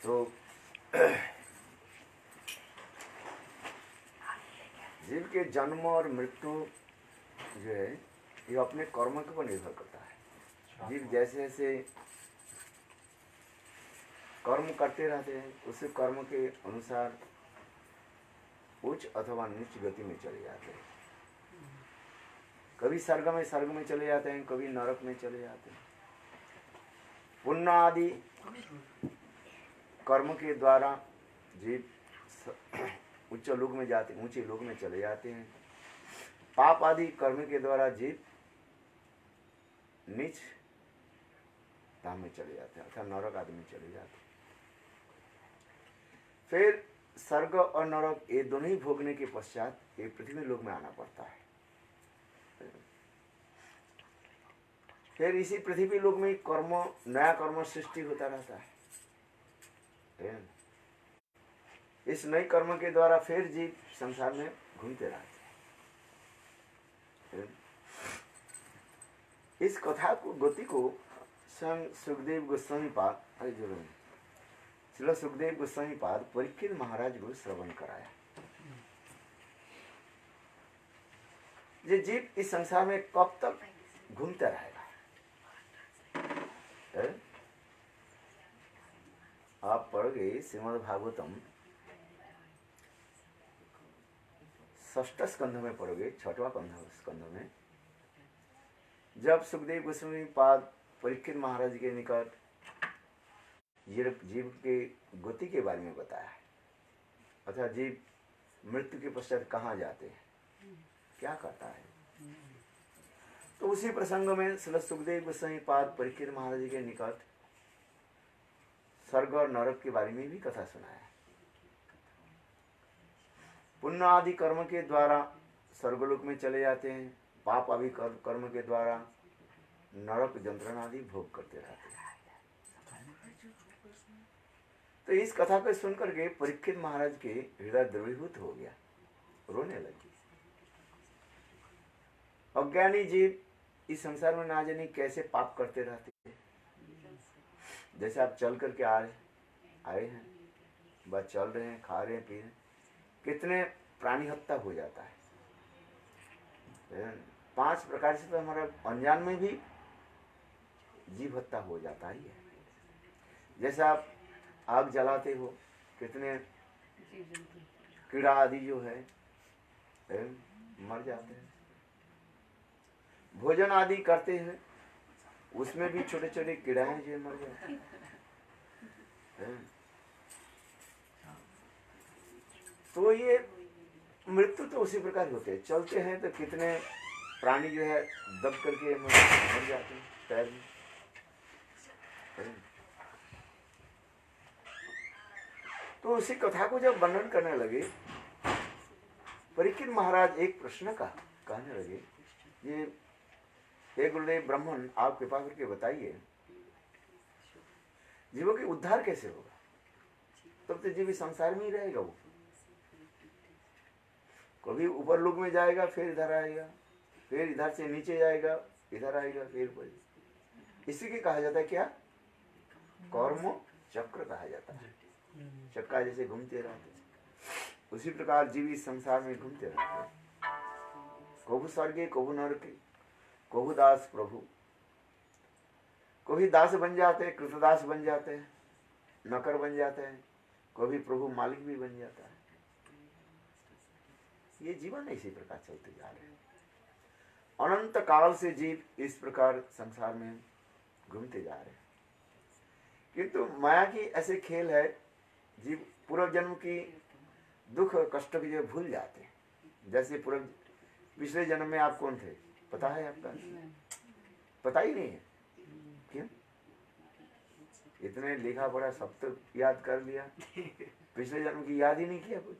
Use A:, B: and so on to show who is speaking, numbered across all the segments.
A: तो जीव के जन्म और मृत्यु जो है ये अपने कर्म के ऊपर निर्भर करता है। जीव जैसे जैसे कर्म करते रहते हैं उस कर्म के अनुसार उच्च अथवा नीच गति में चले जाते हैं। कभी स्वर्ग में चले जाते हैं, कभी नरक में चले जाते हैं। पुण्य आदि कर्म के द्वारा जीव उच्च लोक में जाते, ऊंचे लोक में चले जाते हैं। पाप आदि कर्म के द्वारा जीव नीच धाम में चले जाते हैं अर्थात नरक आदि में चले जाते हैं। फिर स्वर्ग और नरक ये दोनों ही भोगने के पश्चात ये पृथ्वी लोक में आना पड़ता है। फिर इसी पृथ्वी लोक में कर्म, नया कर्म सृष्टि होता रहता है। इस नए कर्म के द्वारा फिर जीव संसार में घूमते रहते हैं। इस कथा को गति को स्वयं सुखदेव गोस्वामी पाद श्रील सुखदेव गोस्वामी पाद परीक्षित महाराज को श्रवण कराया। ये जीव इस संसार में कब तक घूमता रहेगा? आप पढ़ोगे श्रीमद् भागवतम 6ठ स्कंध में पढ़ोगे, 6वां स्कंध में जब सुखदेव गोस्वामी पाद परीक्षित महाराज के निकट जीव के गति के बारे में बताया है। अर्थात जीव मृत्यु के पश्चात कहाँ जाते हैं, क्या करता है। तो उसी प्रसंग में श्री सुखदेव गोस्वामी पाद परीक्षित महाराज के निकट स्वर्ग और नरक के बारे में भी कथा सुनाया। पुण्य आदि कर्म के द्वारा स्वर्गलोक में चले जाते हैं, पाप आदि कर्म के द्वारा नरक यंत्रणा आदि भोग करते रहते हैं। तो इस कथा को सुनकर के परीक्षित महाराज के हृदय द्रवीभूत हो गया, रोने लगे। अज्ञानी जीव इस संसार में ना जाने कैसे पाप करते रहते हैं। जैसे आप चल करके आए हैं, बस चल रहे हैं, खा रहे हैं, पी रहे हैं, कितने प्राणी हत्या हो जाता है। 5 प्रकार से तो हमारा अनजान में भी जीव हत्या हो जाता ही है। जैसे आप आग जलाते हो, कितने कीड़ा आदि जो है मर जाते हैं। भोजन आदि करते हैं, उसमें भी छोटे छोटे कीड़ाएं जो मर जाते हैं। तो ये मृत्यु तो उसी प्रकार होते हैं। चलते हैं तो कितने प्राणी जो है दब करके मर जाते हैं पैर में। तो उसी कथा को जब वर्णन करने लगे परीक्षित महाराज एक प्रश्न का कहने लगे, ये हे गुरुदेव ब्राह्मण आप कृपा करके बताइए जीवों के उद्धार कैसे होगा? तब तो जीव संसार में ही रहेगा। वो कभी ऊपर लोक में जाएगा, फिर इधर आएगा, फिर इधर से नीचे जाएगा, इधर आएगा, फिर ऊपर। इसी के कहा जाता है क्या? कर्म चक्र कहा जाता है। चक्का जैसे घूमते रहते हैं, उसी प्रकार जीव इस संसार में घूमते रहते हैं। कभू स्वर्गे, कभू नरके, कभू दास प्रभु। कभी दास बन जाते हैं, कृतदास बन जाते हैं, नौकर बन जाते हैं, कभी प्रभु मालिक भी बन जाता है। ये जीवन इसी प्रकार चलते जा रहे हैं। अनंत काल से जीव इस प्रकार संसार में घूमते जा रहे हैं। किंतु माया की ऐसे खेल है, जीव पूर्व जन्म की दुख कष्ट की जो भूल जाते हैं। जैसे पिछले जन्म में आप कौन थे पता है आपका? पता ही नहीं है। क्यों? इतने लिखा पढ़ा सब तो याद कर लिया, पिछले जन्म की याद ही नहीं किया कुछ।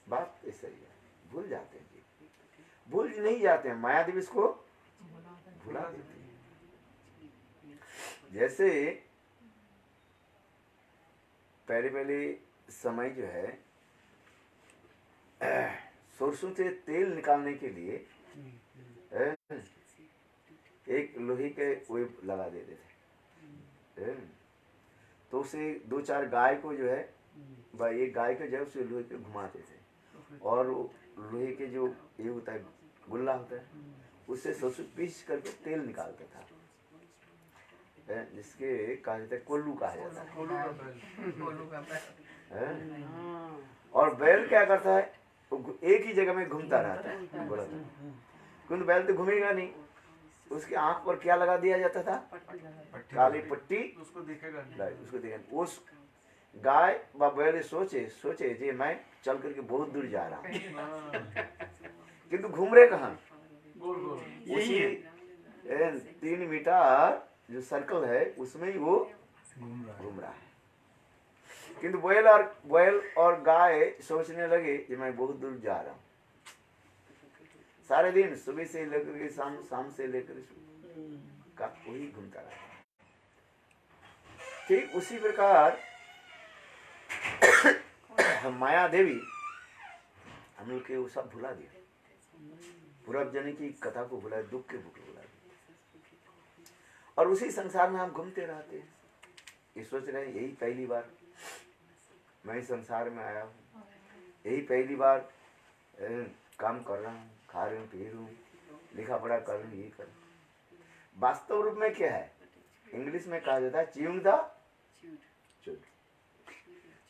A: बात ऐसा ही है, भूल जाते हैं। भूल नहीं जाते हैं, माया देवी इसको भुला देती है। जैसे पहले समय जो है सरसों से तेल निकालने के लिए एक लोहे के वेब लगा देते थे। तो उसे 2-4 गाय को जो है, भाई एक गाय को जो है उसे लोहे पे घुमाते थे, और लोहे के जो ये होता है गुल्ला होता है, उससे सरसों पीस करके तेल निकालता था, जिसके कहा जाता है कोल्लू कहा जाता है। और बैल क्या करता है, वो एक ही जगह में घूमता रहता है, बोला था, क्योंकि बैल तो घूमेगा नहीं, उसके आंख पर क्या लगा दिया जाता था, काली पट्टी, उसको देखेगा। उस गाय व बैल सोचे जी मैं चल करके बहुत दूर जा रहा हूँ, किंतु घूम रहे कहाँ, उसी 3 मीटर जो सर्कल है उसमें ही वो घूम रहा है। किंतु बैल और गाय सोचने लगे कि मैं बहुत दूर जा रहा हूँ, सारे दिन सुबह से लेकर के शाम से लेकर का वही घूमता रहा। ठीक उसी प्रकार माया देवी हम लोग के वो सब भुला दिया, पूर्व जन्म की कथा को भुला, दुख के भूख भुला दिया, और उसी संसार में हम घूमते रहते हैं। ये सोच रहे हैं यही पहली बार मैं संसार में आया हूँ, यही पहली बार काम कर रहा हूँ, खा रहा हूँ, पी रहा हूँ, लिखा पढ़ा कर रहा हूँ, ये कर रहा हूँ। वास्तव रूप में क्या है, इंग्लिश में कहा जाता है च्यूइंग द चूड,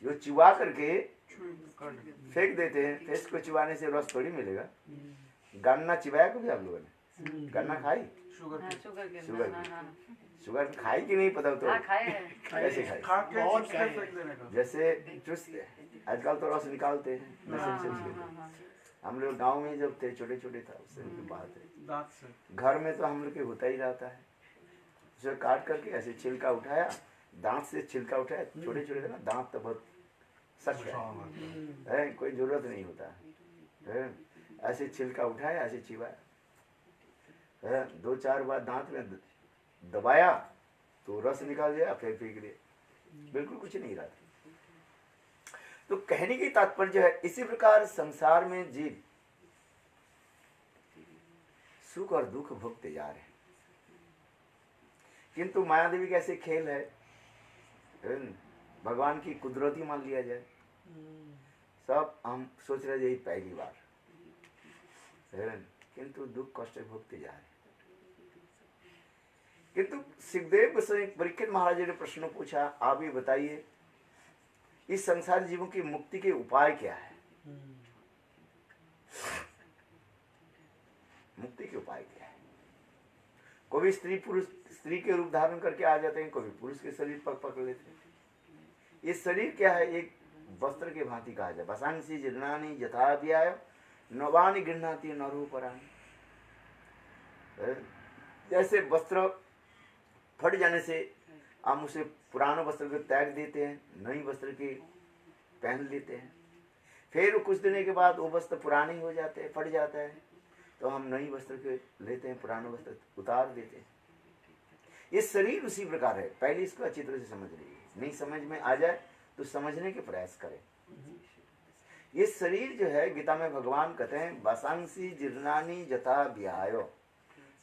A: जो चिवा करके फेंक देते हैं, फेस को चिवाने से रस थोड़ी मिलेगा। गन्ना चिवाया कभी आप लोगों ने, गन्ना खाई, शुगर खाई कि नहीं पता, तो कैसे खाई, जैसे चुस्ते आजकल तो रस निकालते हैं, हम लोग गांव में जब थे छोटे छोटे था उससे बात है, घर में तो हम लोग के होता ही रहता है, उसे काट करके ऐसे छिलका उठाया, दांत से छिलका उठाया, छोटे छोटे थे ना दांत तो बहुत सख्त है, कोई जरूरत नहीं होता है, ऐसे छिलका उठाया, ऐसे चिबाया, 2-4 बार दांत में दबाया तो रस निकाल दिया, फिर फेंक दिया, बिल्कुल कुछ नहीं रहा। तो कहने की तात्पर्य है इसी प्रकार संसार में जीव सुख और दुख भोगते जा रहे हैं, किंतु माया देवी कैसे खेल है, भगवान की कुदरती मान लिया जाए, सब हम सोच रहे यही पहली बार, किंतु दुख कष्ट भोगते जा रहे हैं। किंतु सुखदेव गोस्वामी परीक्षित महाराज ने प्रश्न पूछा, आप ये बताइए इस संसार जीवों की मुक्ति के उपाय क्या है, मुक्ति के उपाय क्या है। कभी स्त्री के रूप धारण करके आ जाते हैं, कभी पुरुष के शरीर पर पकड़ लेते हैं। ये शरीर क्या है, एक वस्त्र के भांति कहा जाए, वसांसी जीर्णानि यथा व्याय नवानि गृह्णाति नरोपराणि, जैसे वस्त्र फट जाने से हम उसे पुराने वस्त्र को त्याग देते हैं, नई वस्त्र के पहन लेते हैं, फिर कुछ दिन के बाद वो वस्त्र पुराने हो जाते हैं, फट जाता है, तो हम नई वस्त्र के लेते हैं, पुराने वस्त्र उतार देते हैं। ये शरीर उसी प्रकार है, पहले इसको अच्छी तरह से समझ लीजिए, नहीं समझ में आ जाए तो समझने के प्रयास करें। ये शरीर जो है, गीता में भगवान कहते हैं वसांसी जीर्णानि यथा व्यायो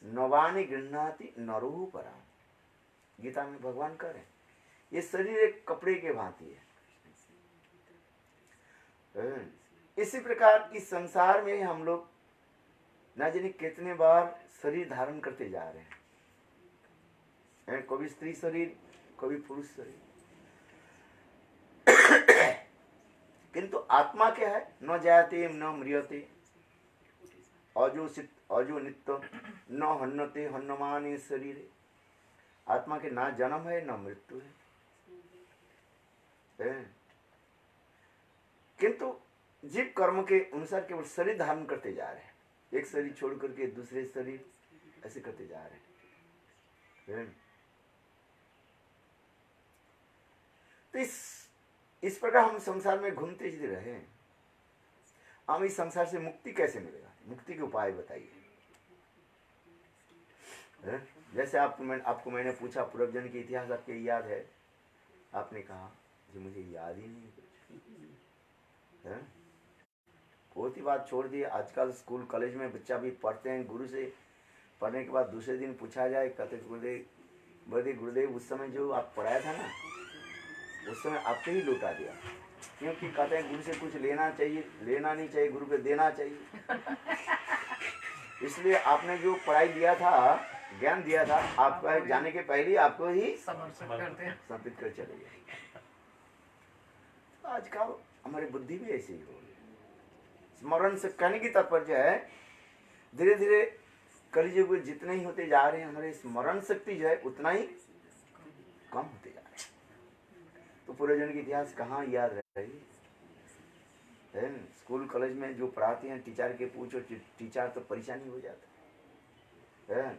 A: नवानि गृह्णाति नरोपराणि, गीता में भगवान कह रहे हैं ये शरीर एक कपड़े के भांति है। इसी प्रकार इस संसार में हम लोग न जाने कितने बार शरीर धारण करते जा रहे हैं, कभी स्त्री शरीर, कभी पुरुष शरीर, किंतु आत्मा क्या है, न जायते न म्रियते अजो नित्य न हन्नते हन्नमाने शरीर, आत्मा के ना जन्म है ना मृत्यु है, किंतु जीव कर्म के अनुसार केवल शरीर धारण करते जा रहे हैं, एक शरीर छोड़ करके दूसरे शरीर ऐसे करते जा रहे हैं। तो इस प्रकार हम संसार में घूमते ही रहे हैं। हम इस संसार से मुक्ति कैसे मिलेगा, मुक्ति के उपाय बताइए। जैसे आपको मैंने पूछा पूर्व जन्म के इतिहास आपके याद है, आपने कहा जी मुझे याद ही नहीं है, बहुत ही बात छोड़ दी। आजकल स्कूल कॉलेज में बच्चा भी पढ़ते हैं, गुरु से पढ़ने के बाद दूसरे दिन पूछा जाए, कहते गुरुदेव उस समय जो आप पढ़ाया था ना उस समय आपसे ही लौटा दिया, क्योंकि कहते हैं गुरु से कुछ लेना चाहिए, लेना नहीं चाहिए, गुरु को देना चाहिए। इसलिए आपने जो पढ़ाई दिया था, ज्ञान दिया था, आपका जाने के पहले ही आपको ही समर्पित कर चले गए। आजकल हमारी बुद्धि भी ऐसी ही हो गई। स्मरण से कहने की तात्पर्य है, धीरे धीरे कलियुग जितने ही होते जा रहे हैं, हमारे स्मरण शक्ति जो है उतना ही कम होते जा रहे हैं। तो पूर्वजन की इतिहास कहाँ याद रह रही है? स्कूल कॉलेज में जो पढ़ाते हैं, टीचर के पूछो, टीचर तो परेशानी हो जाता है।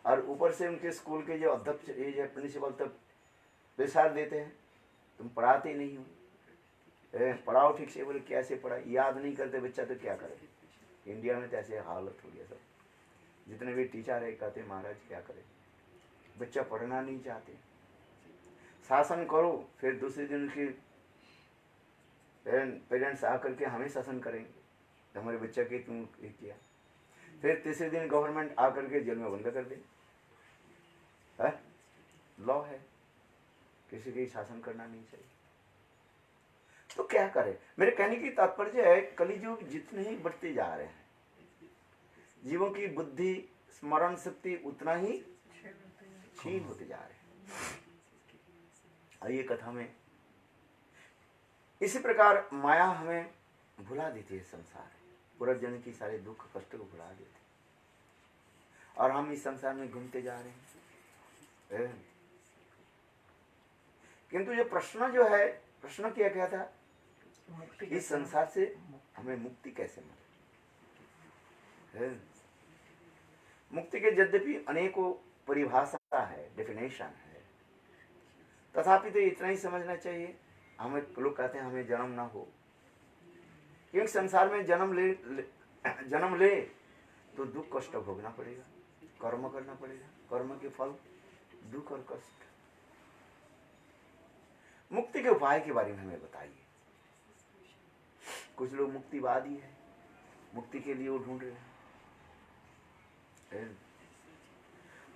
A: और ऊपर से उनके स्कूल के जो अध्यक्ष, ये प्रिंसिपल तक प्रेशर देते हैं, तुम पढ़ाते नहीं हो, पढ़ाओ ठीक से। बोले कैसे पढ़ा, याद नहीं करते बच्चा तो क्या करे। इंडिया में तो ऐसे हालत हो गया सब। जितने भी टीचर है कहते महाराज क्या करें, बच्चा पढ़ना नहीं चाहते। शासन करो, फिर दूसरे दिन की पेरेंट्स आकर के हमें शासन करेंगे, हमारे बच्चा के तुम किया। फिर तीसरे दिन गवर्नमेंट आकर के जेल में बंद कर दे। लॉ है, किसी के शासन करना नहीं चाहिए। तो क्या करें? मेरे कहने की तात्पर्य है, कलियुग जितने ही बढ़ते जा रहे हैं, जीवों की बुद्धि स्मरण शक्ति उतना ही क्षीण होते जा रहे हैं। ये कथा में इसी प्रकार माया हमें भुला देती है। संसार पूरा जन की सारे दुख कष्ट को भुला देती, और हम इस संसार में घूमते जा रहे हैं। किंतु जो प्रश्न जो है, प्रश्न क्या क्या था, इस संसार से हमें मुक्ति कैसे मिले? मुक्ति के यद्यपि अनेकों परिभाषा है, डेफिनेशन है, तथापि तो इतना ही समझना चाहिए, हमें लोग कहते हैं हमें जन्म ना हो, क्योंकि संसार में जन्म ले तो दुख कष्ट भोगना पड़ेगा, कर्म करना पड़ेगा, कर्म के फल दुख और कष्ट। मुक्ति के उपाय के बारे में हमें बताइए। कुछ लोग मुक्तिवादी है, मुक्ति के लिए वो ढूंढ रहे हैं।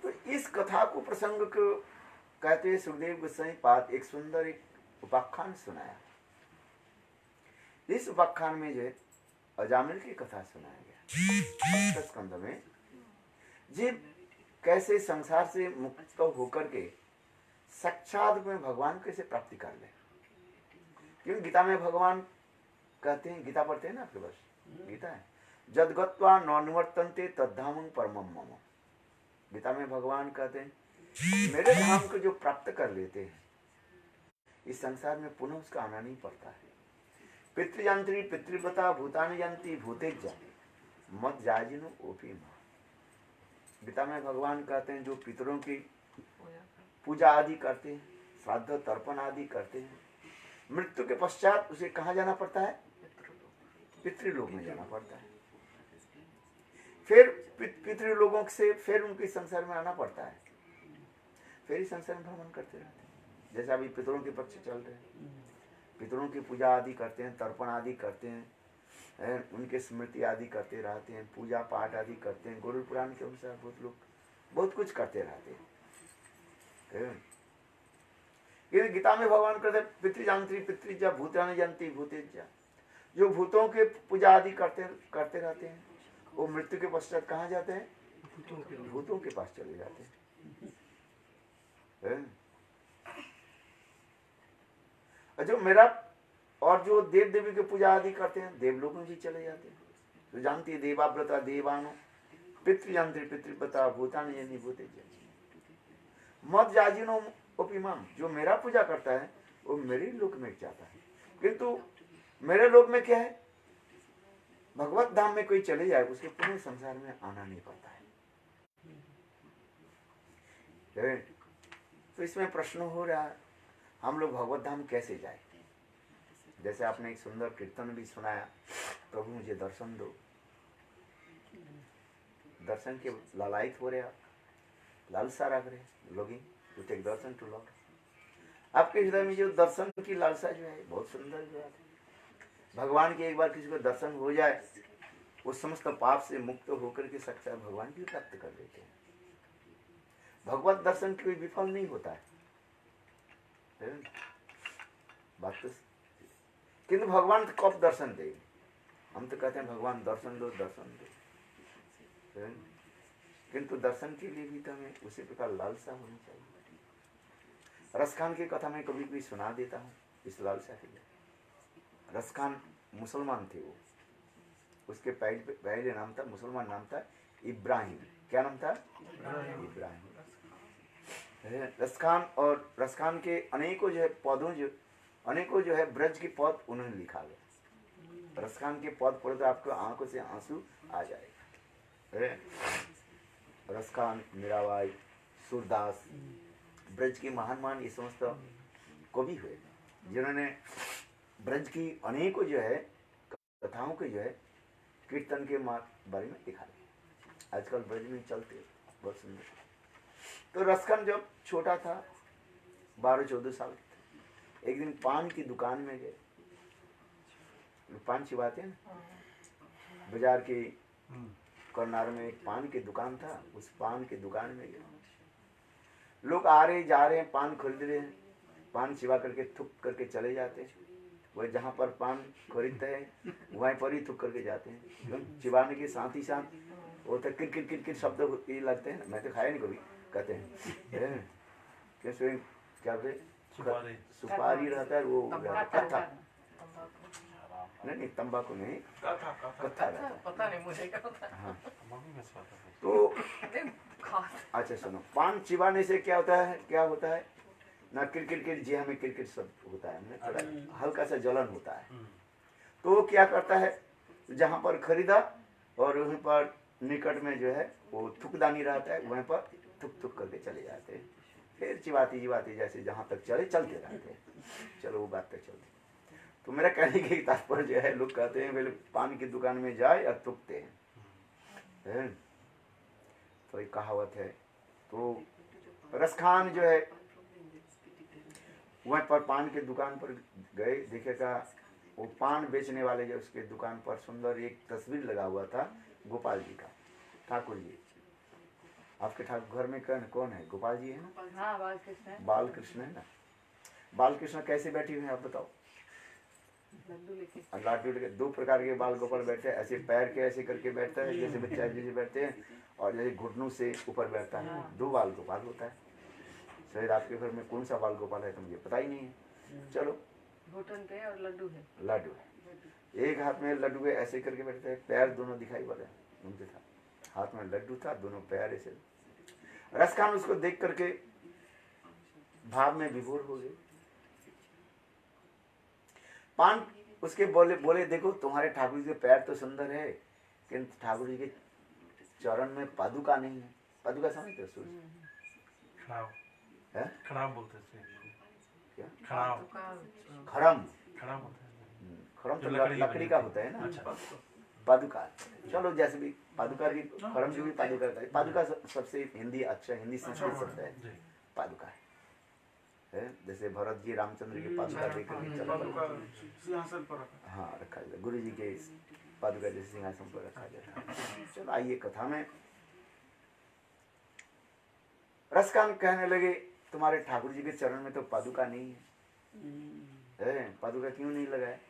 A: तो इस कथा को, प्रसंग को कहते हैं सुखदेव गोस्वामी पाद एक सुंदर एक उपाख्यान सुनाया। इस उपाख्यान में जो अजामिल की कथा सुनाया गया स्कंद में, जीव कैसे संसार से मुक्त होकर के साक्षात में भगवान कैसे प्राप्ति कर ले। क्योंकि गीता में भगवान कहते हैं, गीता पढ़ते हैं ना आपके पास, गीता है, जद गत्वा न निवर्तन्ते तद्धामं परमं मम। गीता में भगवान कहते हैं मेरे धाम को जो प्राप्त कर लेते हैं, इस संसार में पुनः उसका आना नहीं पड़ता है। पितृयंत्री पितृपता भूतानि यंती भूतेज्य मत जाजिनो ओपी मां। गीता में भगवान कहते हैं जो पितरों की पूजा आदि करते हैं, श्राद्ध तर्पण आदि करते हैं, मृत्यु के पश्चात उसे कहाँ जाना पड़ता है? पितृलोक में जाना पड़ता है। फिर पितृलोकों से फिर उनके संसार में आना पड़ता है, फिर इस संसार में भ्रमण करते रहते हैं। जैसे अभी पितरों के पक्ष चल रहे हैं, पितरों की पूजा आदि करते हैं, तर्पण आदि करते हैं, उनके स्मृति आदि करते रहते हैं, पूजा पाठ आदि करते हैं। गुरु पुराण के अनुसार बहुत लोग बहुत कुछ करते रहते हैं। ये गीता में भगवान कहते हैं पितृजांत्री पितृजा भूतानि जानती भूतेजा। जो भूतों के पूजा आदि करते रहते हैं, वो मृत्यु के पश्चात कहाँ जाते हैं? भूतों के पास चले जाते हैं। जो मेरा और जो देव देवी की पूजा आदि करते हैं, देवलोक में भी चले जाते हैं। तो जानती है देवाव्रता देवानो पितृयंत्री पितृपता भूतानि जनी भूतेजा मत जाजिनो ओपिमाम। जो मेरा पूजा करता है वो मेरे लोक में जाता है। किंतु मेरे लोक में क्या है? भगवत धाम में कोई चले जाए उसके पुनः संसार में आना नहीं पड़ता है। तो इसमें प्रश्न हो रहा है, हम लोग भगवत धाम कैसे जाए? जैसे आपने एक सुंदर कीर्तन भी सुनाया, प्रभु मुझे दर्शन दो। दर्शन के लालायित हो रहे, आप लालसा रख रहे longing to take darshan to lord. आपके हृदय में जो दर्शन की लालसा जो है बहुत सुंदर बात है। भगवान के एक बार किसी को दर्शन हो जाए, वो समस्त पाप से मुक्त होकर के साक्षात भगवान की प्राप्त कर लेते हैं। भगवत दर्शन कोई विफल नहीं होता है। बात तो, किंतु भगवान कब दर्शन दे? हम तो कहते हैं भगवान दर्शन दो दर्शन दो, किंतु दर्शन के लिए भी तो हमें उसी प्रकार लालसा होनी चाहिए। रसखान की कथा मैं कभी कभी सुना देता हूँ इस लालसा के लिए। रसखान मुसलमान थे, वो उसके पहले नाम था, मुसलमान नाम था इब्राहिम। क्या नाम था? इब्राहिम। रसखान, और रसखान के अनेकों जो है पौधों, जो अनेकों जो है ब्रज के पौध उन्होंने लिखा गया। रसखान के पौध पढ़े तो आपको आंखों से आंसू आ जाएगा। रसखान, मीराबाई, सूरदास, ब्रज के महान महान ये समस्त कवि हुए जिन्होंने ब्रज की अनेकों जो है कथाओं के जो है कीर्तन के बारे में लिखा है। आजकल ब्रज में चलते बहुत सुंदर। तो रसखान जब छोटा था, 12-14 साल के थे, एक दिन पान की दुकान में गए। पान चिबाते हैं ना, बाजार के कर्नार में एक पान की दुकान था, उस पान की दुकान में गए। लोग आ रहे जा रहे हैं, पान खरीद रहे हैं, पान चिबा करके थूक करके चले जाते हैं। वह जहाँ पर पान खरीदते हैं वहीं पर ही थूक करके जाते हैं। चिबाने के साथ ही साथ वो तो किर किर किर किर शब्द ये लगते हैं। मैं तो खाया नहीं कभी, कहते हैं कैसे क्या बोलते, सुपारी रहता है, वो कत्था, नहीं तंबाकू नहीं, कत्था रहता है,
B: पता नहीं मुझे क्या होता है।
A: हाँ। तो अच्छा सुनो, पान चिबाने से क्या होता है, क्या होता है ना, किरकिर किर जी हमें किरकिर सब होता है, थोड़ा हल्का सा जलन होता है। तो वो क्या करता है, जहाँ पर खरीदा और वहीं पर निकट में जो है वो थुकदानी रहता है, वहीं पर थुक थुक करके चले जाते हैं। फिर चिबाती चिबाती जैसे जहाँ तक चले चलते रहते हैं। चलो वो बात तक चलती। तो मेरा कहने के तात्पर्य जो है, लोग कहते हैं पहले पान की दुकान में जाए और थुकते हैं, तो एक कहावत है। तो रसखान जो है वहीं पर पान की दुकान पर गए, देखेगा वो पान बेचने वाले जो उसके दुकान पर सुंदर एक तस्वीर लगा हुआ था गोपाल जी का, ठाकुर जी। आपके ठाकुर घर में कौन है? गोपाल जी है ना?
B: हाँ, बालकृष्ण।
A: बालकृष्ण है ना? बालकृष्ण कैसे बैठी हुई है आप बताओ? लाडू लेके। 2 प्रकार के बाल गोपाल बैठे हैं, ऐसे पैर के ऐसे करके बैठता है जैसे बच्चा जैसे बैठते हैं, और जैसे घुटनों से ऊपर बैठता है। 2 बाल गोपाल होता है। शायद आपके घर में कौन सा बाल गोपाल है तो मुझे पता ही नहीं है। चलो,
B: घुटन पे और लड्डू है।
A: लड्डू है, एक हाथ में लड्डू है, ऐसे करके बैठते हैं, पैर दोनों दिखाई पड़ रहे उनके था, हाथ में लड्डू था, दोनों पैर ऐसे। रसखान उसको देख करके भाव में विभोर हो गए। पान उसके बोले देखो तुम्हारे ठाकुर जी के पैर तो सुंदर है, किंतु ठाकुर जी के चरण में पादुका नहीं है। पादुका समझते हो? सूर्य
C: खड़ाम बोलते थे।
A: क्या?
C: खड़ाम।
A: खड़म।
C: खड़ाम होता है।
A: खड़म तो लकड़ी का होता है ना।
C: अच्छा।
A: पादुका, चलो जैसे भी पादुका भी, खड़म जो भी पादुका का है। पादुका सबसे हिंदी अच्छा, हिंदी संस्कृत शब्द है पादुका है। जैसे भरत जी रामचंद्र की पादुका लेकर
C: सिंहासन पर रखा।
A: हाँ रखा जाता, गुरु जी के पादुका जैसे सिंहासन पर रखा जाता है। चलो आइए कथा में। रसखान कहने लगे तुम्हारे ठाकुर जी के चरण में तो पादुका नहीं है, पादुका क्यों नहीं लगा है?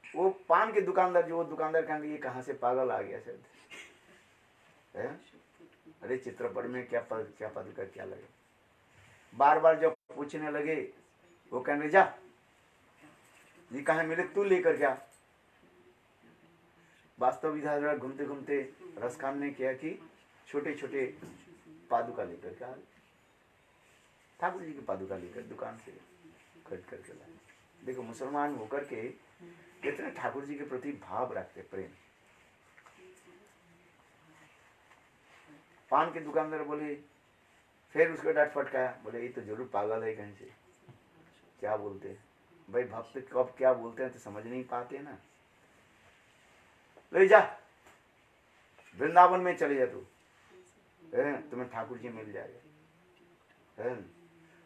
A: वो पान के दुकानदार, जो दुकानदार कहेंगे ये कहाँ से पागल आ गया शायद, अरे चित्रपट में क्या पादुका क्या लगे। बार बार जब पूछने लगे, वो कहने जा ये कहाँ मिले, तू लेकर क्या। वास्तव इधर घूमते घूमते रसखान ने किया कि छोटे छोटे पादुका लेकर क्या, ठाकुर जी की पादुका लेकर दुकान से खरीद करके लाए। देखो मुसलमान होकर के कितने ठाकुर जी के प्रति भाव रखते, प्रेम। पान के दुकानदार बोले, फिर उसको डांट फटकाया, बोले ये तो जरूर पागल है कहीं से, क्या बोलते हैं भाई, भक्त कब क्या बोलते हैं तो समझ नहीं पाते ना। ले जा वृंदावन में चले जा तू, तुम्हें ठाकुर जी मिल जाएगा।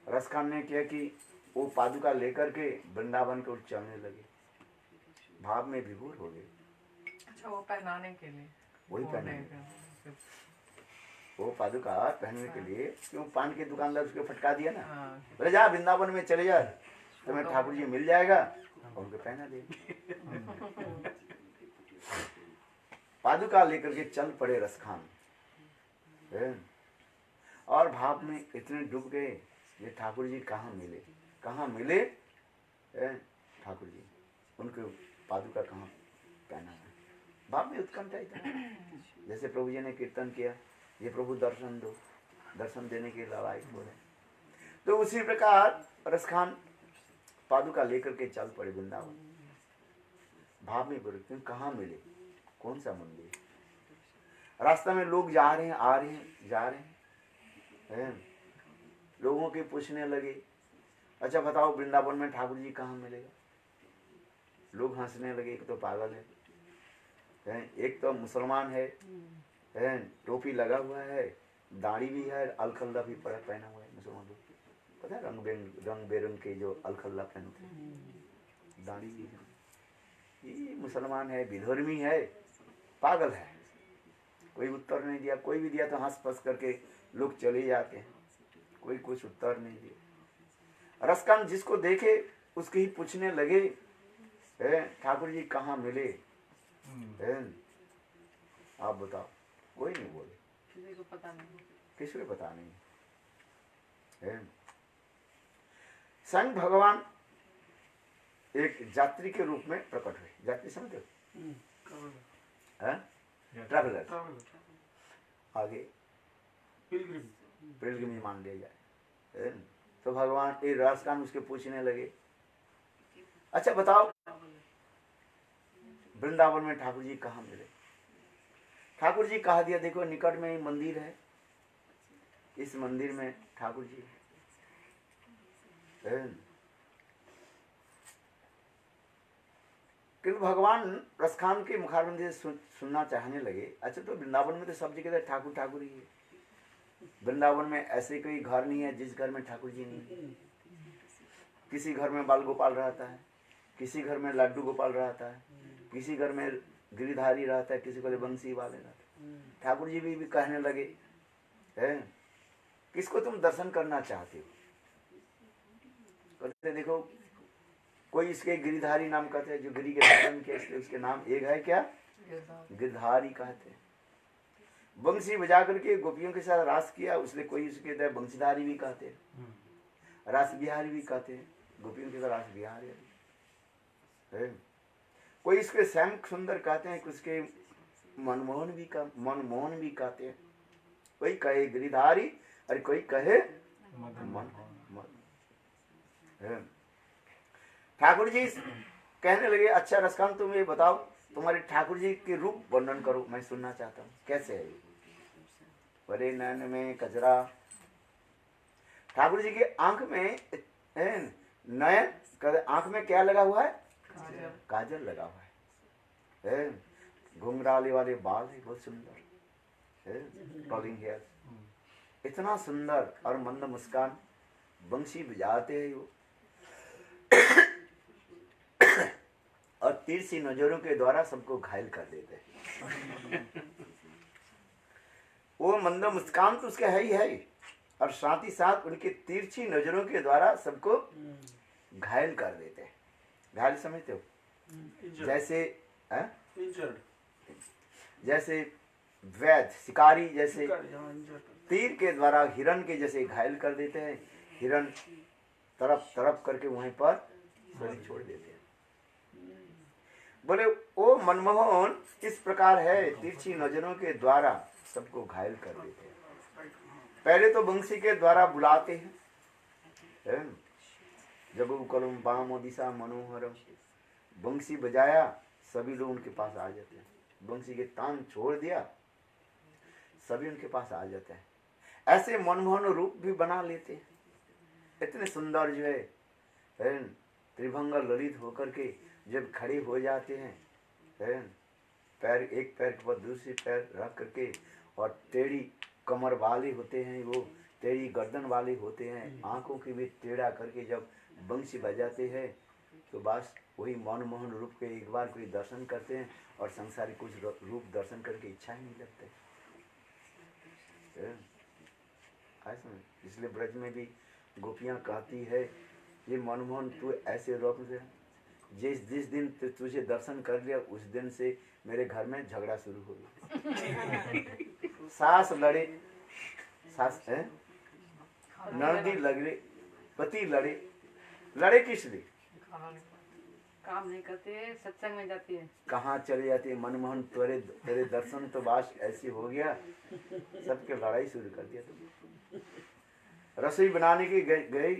A: रसखान ने किया कि वो पादुका लेकर के वृंदावन को चलने लगे, भाव में विभोर हो गए।
B: अच्छा, वो पहनाने के लिए
A: वही पहने, वो पादुका पहनने के लिए क्यों पान के दुकानदार उसको फटका दिया ना,
B: हाँ
A: बोले जा वृंदावन में चले जा, तुम्हें ठाकुर जी मिल जाएगा और उनको पहना दे। पादुका लेकर के चल पड़े रसखान, और भाव में इतने डूब गए, ये ठाकुर जी कहाँ मिले, कहाँ मिले ठाकुर जी, उनके पादुका कहाँ पहना है। भाव में उत्कंठा था, जैसे प्रभु जी ने कीर्तन किया, ये प्रभु दर्शन दो, दर्शन देने के लायक हो रहे। तो उसी प्रकार रसखान पादुका लेकर के चल पड़े वृंदावन। भाव में बोले क्यों कहाँ मिले, कौन सा मंदिर। रास्ता में लोग जा रहे हैं, आ रहे हैं, जा रहे हैं, लोगों के पूछने लगे, अच्छा बताओ वृंदावन में ठाकुर जी कहाँ मिलेगा। लोग हंसने लगे, एक तो पागल है, एक तो मुसलमान है, टोपी लगा हुआ है, दाढ़ी भी है, अलखल्ला भी पहना हुआ है। मुसलमान लोग पता है रंग बेरंग के जो अलखल्ला पहनते हैं, दाढ़ी भी है। ये मुसलमान है, विधर्मी है, पागल है। कोई उत्तर नहीं दिया, कोई भी दिया तो हंस फंस करके लोग चले जाते हैं, कोई कुछ उत्तर नहीं दिया। रसकान जिसको देखे उसके ही पूछने लगे, ठाकुर जी कहाँ मिले, आप बताओ। कोई नहीं बोले,
B: किसी को पता नहीं,
A: किसी को पता नहीं। स्वयं भगवान एक यात्री के रूप में प्रकट हुए। यात्री समझते हो, ट्रैवलर, आगे पिलग्रिम मान लिया जाए। तो भगवान ये राजकान उसके पूछने लगे, अच्छा बताओ वृंदावन में ठाकुर जी कहाँ मिले। ठाकुर जी कहा दिया, देखो निकट में ही मंदिर है, इस मंदिर में ठाकुर जी है। किंतु भगवान रसखान के मुखारबंदी से सुनना चाहने लगे, अच्छा तो वृंदावन में तो सब जगह ठाकुर ठाकुर ही है, वृंदावन में ऐसे कोई घर नहीं है जिस घर में ठाकुर जी नहीं है। किसी घर में बाल गोपाल रहता है, किसी घर में लड्डू गोपाल रहता है, किसी घर में गिरिधारी रहता है, किसी घर बंसी वाले रहते हैं। ठाकुर जी भी कहने लगे, किसको तुम दर्शन करना चाहते हो। कहते देखो कोई इसके गिरिधारी नाम कहते हैं, जो गिरी के धारण किया इसलिए उसके नाम एक है क्या, गिरधारी कहते हैं। बंसी बजा करके गोपियों के साथ रास किया उसने, कोई उसके बंसीधारी भी कहते हैं, रास बिहारी भी कहते हैं, गोपियों के साथ रास बिहारी है। कोई इसके श्याम सुंदर कहते हैं, कुछ के मनमोहन भी कहते हैं। कोई कहे गिरिधारी और कोई कहे मन। ठाकुर जी कहने लगे, अच्छा रसकांत तुम ये बताओ तुम्हारे ठाकुर जी के रूप वर्णन करो, मैं सुनना चाहता हूँ, कैसे है। बड़े नैन में कजरा, ठाकुर जी के आंख में नयन, आंख में क्या लगा हुआ है, काजल लगा हुआ है, घुंघराले वाले बाल है, बहुत सुंदर, कॉलिंग हेयर, इतना सुंदर और मंद मुस्कान, बंसी बजाते हैं वो और तिरछी नजरों के द्वारा सबको घायल कर देते हैं। वो मंद मुस्कान तो उसके है ही है, और साथ ही साथ उनके तिरछी नजरों के द्वारा सबको घायल कर देते हैं। घायल समझते हो, जैसे जैसे वैद शिकारी जैसे तीर के द्वारा हिरण के जैसे घायल कर देते हैं, हिरण तरफ तरफ करके वहीं पर शरीर छोड़ देते हैं। बोले वो मनमोहन इस प्रकार है, तिरछी नजरों के द्वारा सबको घायल कर देते हैं। पहले तो बंसी के द्वारा बुलाते हैं, जब कलम बाम दिशा मनोहरम, बंसी बजाया सभी लोग उनके पास आ जाते हैं। बंसी के तान छोड़ दिया सभी उनके पास आ जाते हैं। ऐसे मनमोहन रूप भी बना लेते हैं, इतने सुंदर जो है त्रिभंग ललित होकर के जब खड़े हो जाते हैं, पैर एक पैर के ऊपर दूसरी पैर रख करके, और टेढ़ी कमर वाले होते हैं, वो टेढ़ी गर्दन वाले होते हैं, आंखों की भी टेढ़ा करके जब बंसी बजाते हैं तो बस वही मनमोहन रूप के एक बार कोई दर्शन करते हैं और संसारी कुछ रूप दर्शन करके इच्छा ही नहीं लगते। है? आए समझ? इसलिए ब्रज में भी गोपियां कहती है, ये मनमोहन तू ऐसे रूप से, जिस दिन तुझे दर्शन कर लिया उस दिन से मेरे घर में झगड़ा शुरू हो गया। सास लड़े, सास है नंदी लगे, पति लड़े, लड़े किस लिए?
B: काम नहीं करते, सत्संग में जाती है।
A: कहाँ चले जाती है? मनमोहन तेरे दर्शन तो बात ऐसी हो गया, सबके लड़ाई शुरू कर दिया तुम। रसोई बनाने की गई,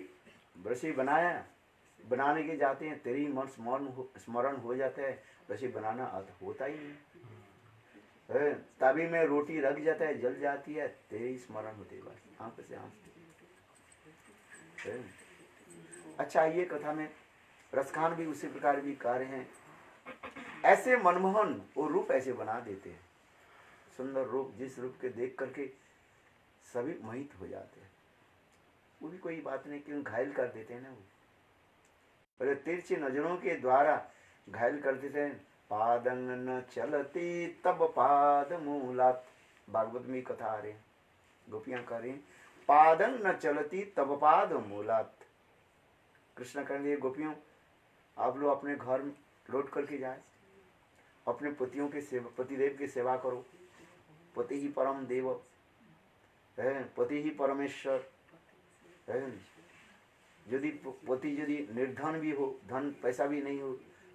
A: रसोई बनाया, बनाने के जाते हैं, तेरी मन स्मरण हो जाता है, रसोई बनाना होता ही नहीं है। तभी में रोटी रख जाता है, जल जाती है, तेरी स्मरण होती है, बस आंख से आंख। अच्छा, ये कथा में रसखान भी उसी प्रकार भी कार्य हैं। ऐसे मनमोहन वो रूप ऐसे बना देते हैं, सुंदर रूप, जिस रूप के देख करके सभी मोहित हो जाते हैं। वो भी कोई बात नहीं, क्यों घायल कर देते हैं ना वो, पर तिरछी नजरों के द्वारा घायल कर देते हैं। पादंग न चलती तब पाद मूलात, भागवत में कथा आ रही, गोपियां कह रही, पादंग न चलती तब पाद मूलात। कृष्ण कह रहे, गोपियों आप लोग अपने घर लौट करके जाए, अपने पतियों के सेवा, पतिदेव की सेवा करो। पति ही परम देव है, पति ही परमेश्वर है। यदि पति यदि निर्धन भी हो, धन पैसा भी नहीं हो,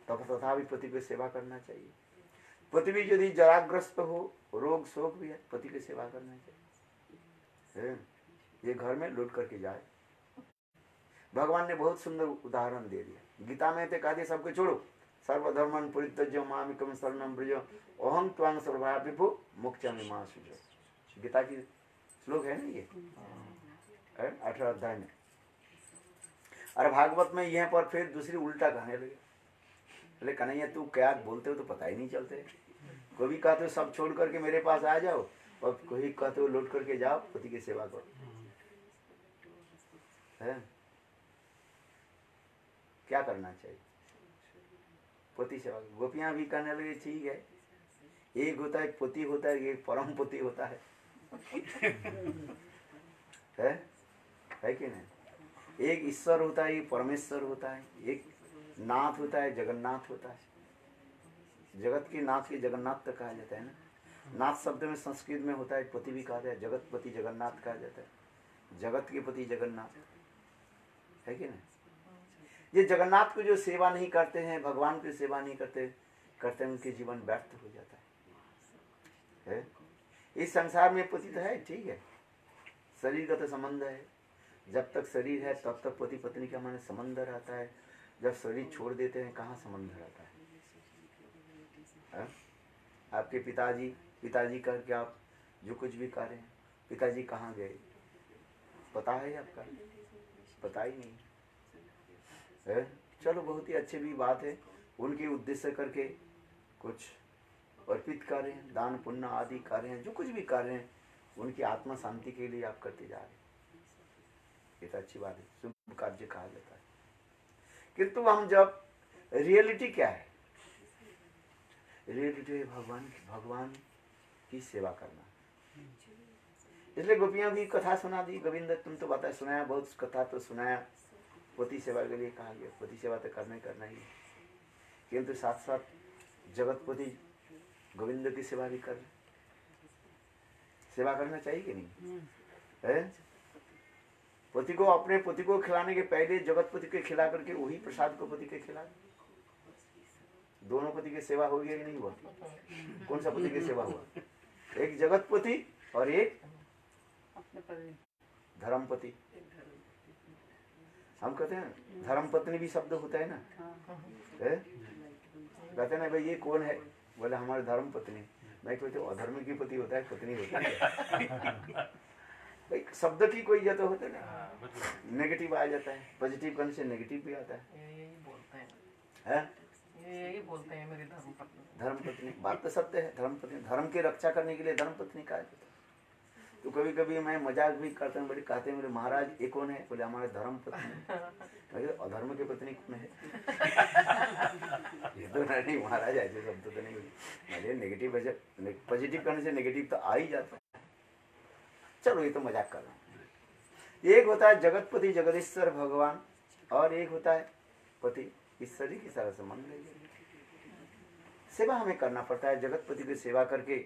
A: तब तथा भी पति की सेवा करना चाहिए। पति भी यदि जराग्रस्त हो, रोग शोक भी है, पति की सेवा करना चाहिए है। ये घर में लौट करके जाए। भगवान ने बहुत सुंदर उदाहरण दे दिया। गीता में तो कहा दिया, सबको छोड़ो, सर्वधर्मन परित्यज्य मामेकं शरणं व्रज अहं त्वां सर्वपापेभ्यो मोक्षयामि मा शुचि। गीता की श्लोक है ना ये, 18 अध्याय में। अरे भागवत में यहाँ पर फिर दूसरी उल्टा कहने लगे, बोले कन्हैया तू क्या बोलते हो तो पता ही नहीं चलते। कोई कहते हो सब छोड़ करके मेरे पास आ जाओ, और कोई कहते हो लौट करके जाओ, पति की सेवा करो है। क्या करना चाहिए? पति सेवा। गोपियां भी कहने लगे ठीक है, एक होता है पति होता है, एक परम पति होता है है कि नहीं? एक ईश्वर होता है, एक परमेश्वर होता है, एक नाथ होता है, जगन्नाथ होता है। जगत के नाथ के जगन्नाथ तक कहा जाता है ना। नाथ शब्द में संस्कृत में होता है पति भी कहा जाता है, जगत पति जगन्नाथ कहा जाता है। जगत के पति जगन्नाथ है कि नहीं? ये जगन्नाथ को जो सेवा नहीं करते हैं, भगवान की सेवा नहीं करते उनके जीवन व्यर्थ हो जाता है। इस संसार में पति तो है, ठीक है, शरीर का तो संबंध है। जब तक शरीर है तब तक पति पत्नी का मन संबंध रहता है। जब शरीर छोड़ देते हैं कहाँ संबंध रहता है? आपके पिताजी करके आप जो कुछ भी कर रहे हैं, पिताजी कहाँ गए पता है आपका? पता ही नहीं है। चलो बहुत ही अच्छी भी बात है, उनके उद्देश्य करके कुछ अर्पित कर रहे हैं, दान पुण्य आदि कर रहे हैं, जो कुछ भी कर रहे हैं उनकी आत्मा शांति के लिए आप करते जा रहे हैं, ये तो अच्छी बात है, शुभ कार्य कहा जाता है। किंतु हम जब रियलिटी क्या है? रियलिटी है भगवान की सेवा करना। इसलिए गोपियां भी कथा सुना दी। गोविंद तुम तो बता सुनाया, बहुत कथा तो सुनाया, पति सेवा के लिए कहा गया, पति सेवा तो करना ही है। किंतु साथ साथ जगतपति गोविंद की सेवा भी कर, सेवा करना चाहिए कि नहीं है? पति को, अपने पति को खिलाने के पहले जगतपति के खिला करके वही प्रसाद को पति के खिला। दोनों पति की सेवा हो गया कि नहीं हुआ? कौन सा पति की सेवा हुआ? एक जगतपति और एक धर्मपति। हम कहते हैं धर्मपत्नी भी शब्द होता है ना, कहते हैं ना भाई ये कौन है? बोले हमारे धर्म पत्नी। मैं कहते अधर्म की पति होता है, पत्नी होती है। भाई शब्द की कोई तो होता है ना, नेगेटिव आ जाता है, पॉजिटिव करने से नेगेटिव भी आता है।
B: यही बोलते
A: हैं?
B: यही बोलते हैं मेरी धर्मपत्नी।
A: धर्मपत्नी बात तो सत्य है, धर्मपत्नी धर्म की रक्षा करने के लिए धर्मपत्नी कहा जाता है। तो कभी कभी मैं मजाक भी करता हूँ, बड़े कहते हैं मेरे महाराज ये कौन है? बोले हमारे धर्म पत्नी। अधर्म की पत्नी कौन है? ये तो नहीं महाराज, ऐसे शब्द तो नहीं। नेगेटिव पॉजिटिव करने से नेगेटिव तो आ ही जाता है। चलो ये तो मजाक कर रहा हूँ। एक होता है जगतपति जगदीश्वर भगवान, और एक होता है पति ईश्वरी की तरह से मन लेंगे। सेवा हमें करना पड़ता है, जगतपति की सेवा करके